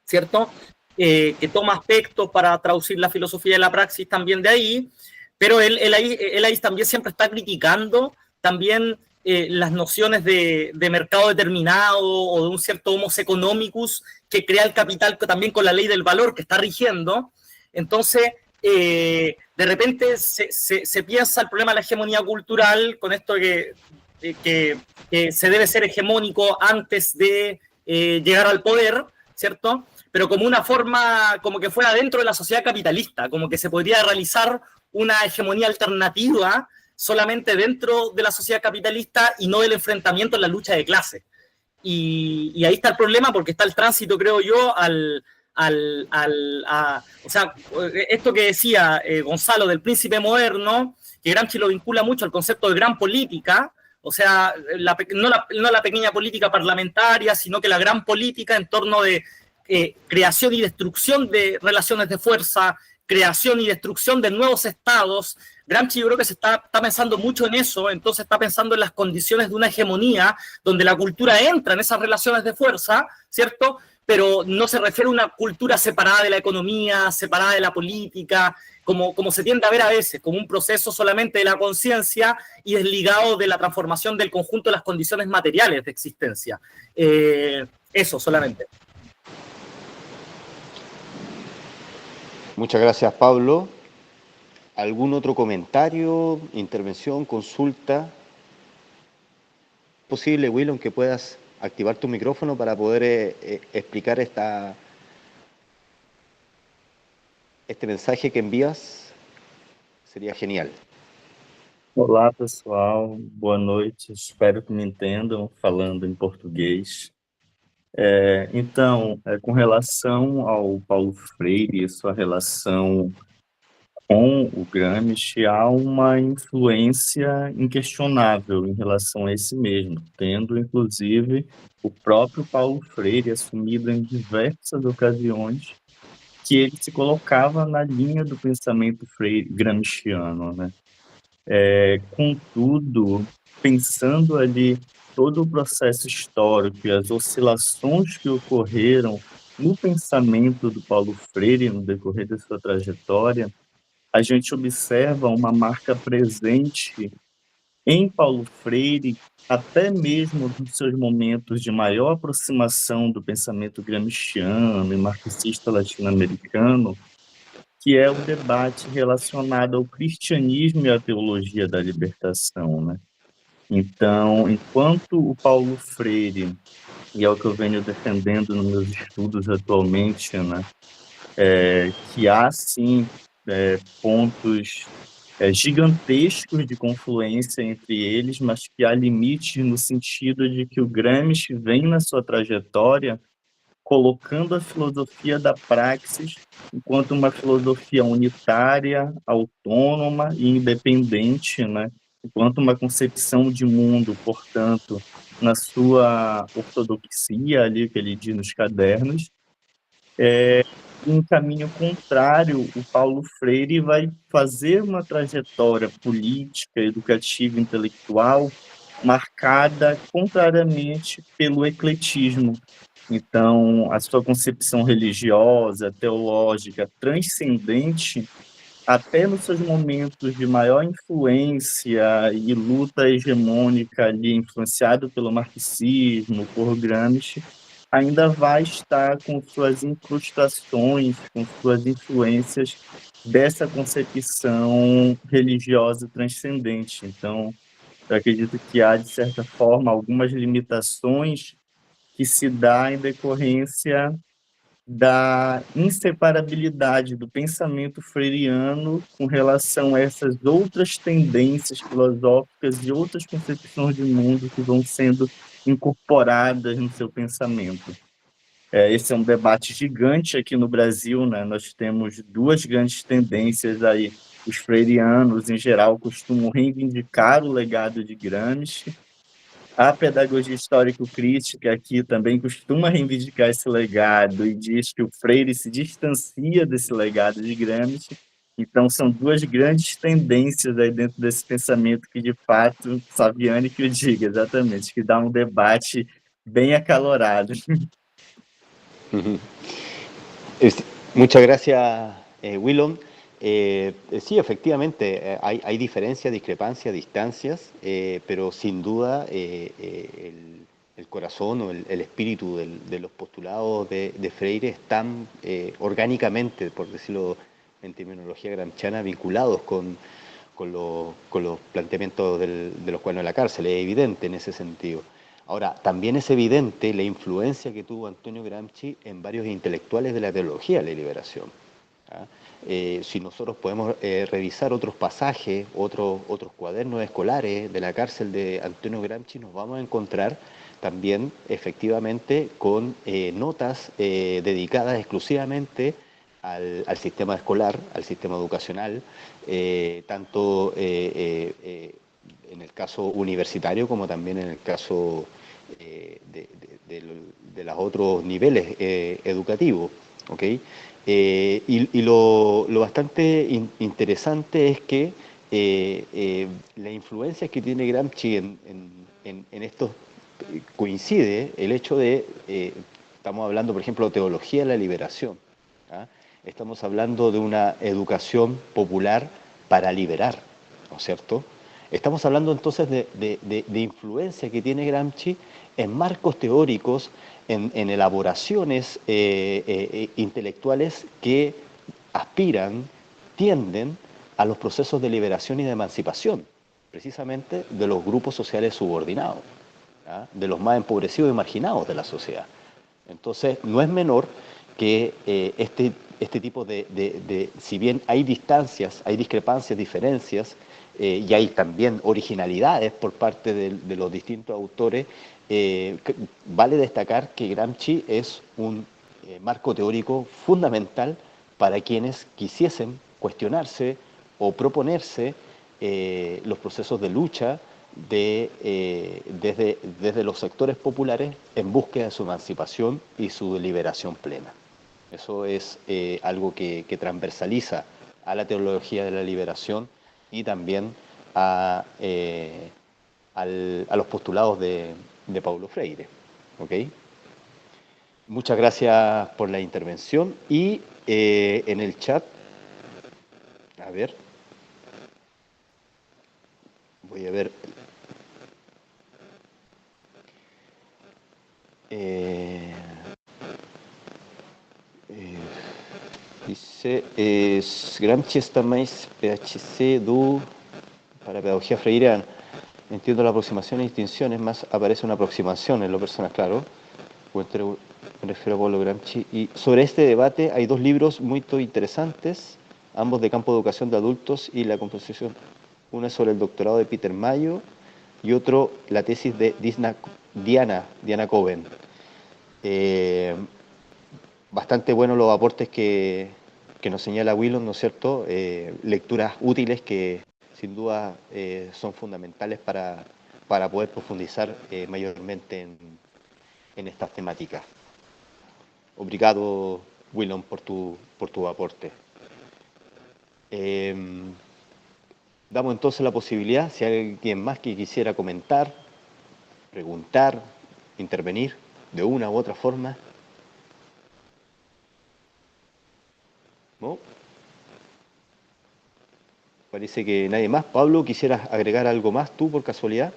¿cierto? Que toma aspectos para traducir la filosofía de la praxis también de ahí, pero él ahí también siempre está criticando también las nociones de mercado determinado o de un cierto homos economicus que crea el capital también con la ley del valor que está rigiendo. Entonces, de repente se piensa el problema de la hegemonía cultural con esto que se debe ser hegemónico antes de llegar al poder, ¿cierto? Pero como una forma, como que fuera dentro de la sociedad capitalista, como que se podría realizar una hegemonía alternativa solamente dentro de la sociedad capitalista y no del enfrentamiento en la lucha de clases. Y ahí está el problema porque está el tránsito, creo yo, o sea, esto que decía Gonzalo del príncipe moderno, que Gramsci lo vincula mucho al concepto de gran política, o sea, no la pequeña política parlamentaria, sino que la gran política en torno de creación y destrucción de relaciones de fuerza, creación y destrucción de nuevos estados. Gramsci yo creo que se está pensando mucho en eso, entonces está pensando en las condiciones de una hegemonía donde la cultura entra en esas relaciones de fuerza, ¿cierto? Pero no se refiere a una cultura separada de la economía, separada de la política, como se tiende a ver a veces, como un proceso solamente de la conciencia y desligado de la transformación del conjunto de las condiciones materiales de existencia. Eso solamente. Muchas gracias, Pablo. ¿Algún otro comentario, intervención, consulta? ¿Es posible, Willon, que puedas activar tu micrófono para poder explicar este mensaje que envías? Seria genial. Olá, pessoal. Boa noite. Espero que me entendam falando em português. Então, com relação ao Paulo Freire e sua relação com o Gramsci, há uma influência inquestionável em relação a esse mesmo, tendo, inclusive, o próprio Paulo Freire assumido em diversas ocasiões que ele se colocava na linha do pensamento gramsciano, né? Contudo, pensando ali todo o processo histórico e as oscilações que ocorreram no pensamento do Paulo Freire no decorrer da sua trajetória, a gente observa uma marca presente em Paulo Freire, até mesmo nos seus momentos de maior aproximação do pensamento gramsciano e marxista latino-americano, que é o debate relacionado ao cristianismo e à teologia da libertação, né? Então, enquanto o Paulo Freire, e é o que eu venho defendendo nos meus estudos atualmente, né, que há, sim, pontos gigantescos de confluência entre eles, mas que há limites no sentido de que o Gramsci vem na sua trajetória colocando a filosofia da praxis enquanto uma filosofia unitária, autônoma e independente, né? Enquanto uma concepção de mundo, portanto, na sua ortodoxia, ali que ele diz nos cadernos, em caminho contrário, o Paulo Freire vai fazer uma trajetória política, educativa, intelectual, marcada contrariamente pelo ecletismo. Então, a sua concepção religiosa, teológica, transcendente, até nos seus momentos de maior influência e luta hegemônica ali, influenciado pelo marxismo, por Gramsci, ainda vai estar com suas incrustações, com suas influências dessa concepção religiosa transcendente. Então, eu acredito que há, de certa forma, algumas limitações que se dá em decorrência da inseparabilidade do pensamento freiriano com relação a essas outras tendências filosóficas e outras concepções de mundo que vão sendo incorporadas no seu pensamento. Esse é um debate gigante aqui no Brasil, né? Nós temos duas grandes tendências aí. Os freirianos, em geral, costumam reivindicar o legado de Gramsci. A pedagogia histórico-crítica aqui também costuma reivindicar esse legado e diz que o Freire se distancia desse legado de Gramsci. Então, são duas grandes tendências aí dentro desse pensamento que, de fato, Saviani que o diga, exatamente, que dá um debate bem acalorado. Muchas gracias, Willon. Sí, efectivamente, hay diferencias, discrepancias, distancias, pero sin duda el corazón o el espíritu de los postulados de Freire están orgánicamente, por decirlo en terminología gramsciana, vinculados con los planteamientos de los cuernos de la cárcel. Es evidente en ese sentido. Ahora, también es evidente la influencia que tuvo Antonio Gramsci en varios intelectuales de la teología de la liberación. ¿Ah? Si nosotros podemos revisar otros pasajes, otros cuadernos escolares de la cárcel de Antonio Gramsci, nos vamos a encontrar también efectivamente con notas dedicadas exclusivamente al sistema escolar, al sistema educacional, tanto en el caso universitario como también en el caso de los otros niveles educativos. ¿Okay? Y lo bastante interesante es que la influencia que tiene Gramsci en estos coincide el hecho de, estamos hablando por ejemplo de teología de la liberación, ¿ah? Estamos hablando de una educación popular para liberar, ¿no es cierto? Estamos hablando entonces de influencia que tiene Gramsci en marcos teóricos, en elaboraciones intelectuales que aspiran, tienden a los procesos de liberación y de emancipación, precisamente de los grupos sociales subordinados, ¿ah? De los más empobrecidos y marginados de la sociedad. Entonces, no es menor que este tipo si bien hay distancias, hay discrepancias, diferencias, y hay también originalidades por parte de los distintos autores, vale destacar que Gramsci es un marco teórico fundamental para quienes quisiesen cuestionarse o proponerse los procesos de lucha desde los sectores populares en búsqueda de su emancipación y su liberación plena. Eso es algo que transversaliza a la teología de la liberación y también a los postulados de Paulo Freire. ¿Okay? Muchas gracias por la intervención y en el chat, a ver, voy a ver. Dice, Gramsci está más PHC para pedagogía freiriana. Entiendo la aproximación y distinciones, más aparece una aproximación en lo personal, claro. Me refiero a Paulo Gramsci. Y sobre este debate hay dos libros muy interesantes, ambos de campo de educación de adultos y la composición. Uno es sobre el doctorado de Peter Mayo y otro la tesis de Diana Coben. Bastante buenos los aportes que nos señala Willon, ¿no es cierto? Lecturas útiles que sin duda son fundamentales para poder profundizar mayormente en estas temáticas. Obrigado, Willon, por tu aporte. Damos entonces la posibilidad, si hay alguien más que quisiera comentar, preguntar, intervenir de una u otra forma. ¿No? Parece que nadie más. Pablo, ¿quisieras agregar algo más tú por casualidad?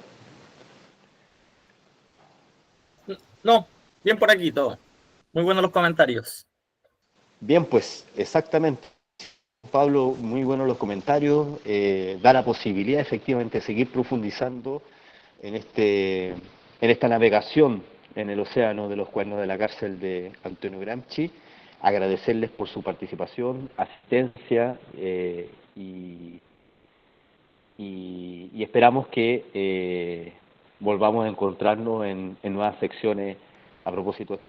No, Bien por aquí todo. Muy buenos los comentarios. Bien, pues exactamente. Pablo, muy buenos los comentarios. Da la posibilidad efectivamente de seguir profundizando en, en esta navegación en el océano de los cuernos de la cárcel de Antonio Gramsci. Agradecerles por su participación, asistencia y esperamos que volvamos a encontrarnos en nuevas secciones a propósito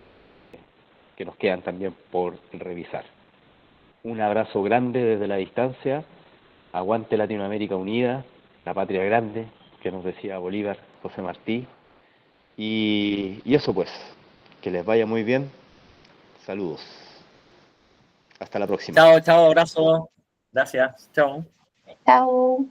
que nos quedan también por revisar. Un abrazo grande desde la distancia. Aguante Latinoamérica unida, la patria grande, que nos decía Bolívar, José Martí. Y eso pues, que les vaya muy bien. Saludos. Hasta la próxima. Chao, chao, abrazo. Gracias. Chao. Chao.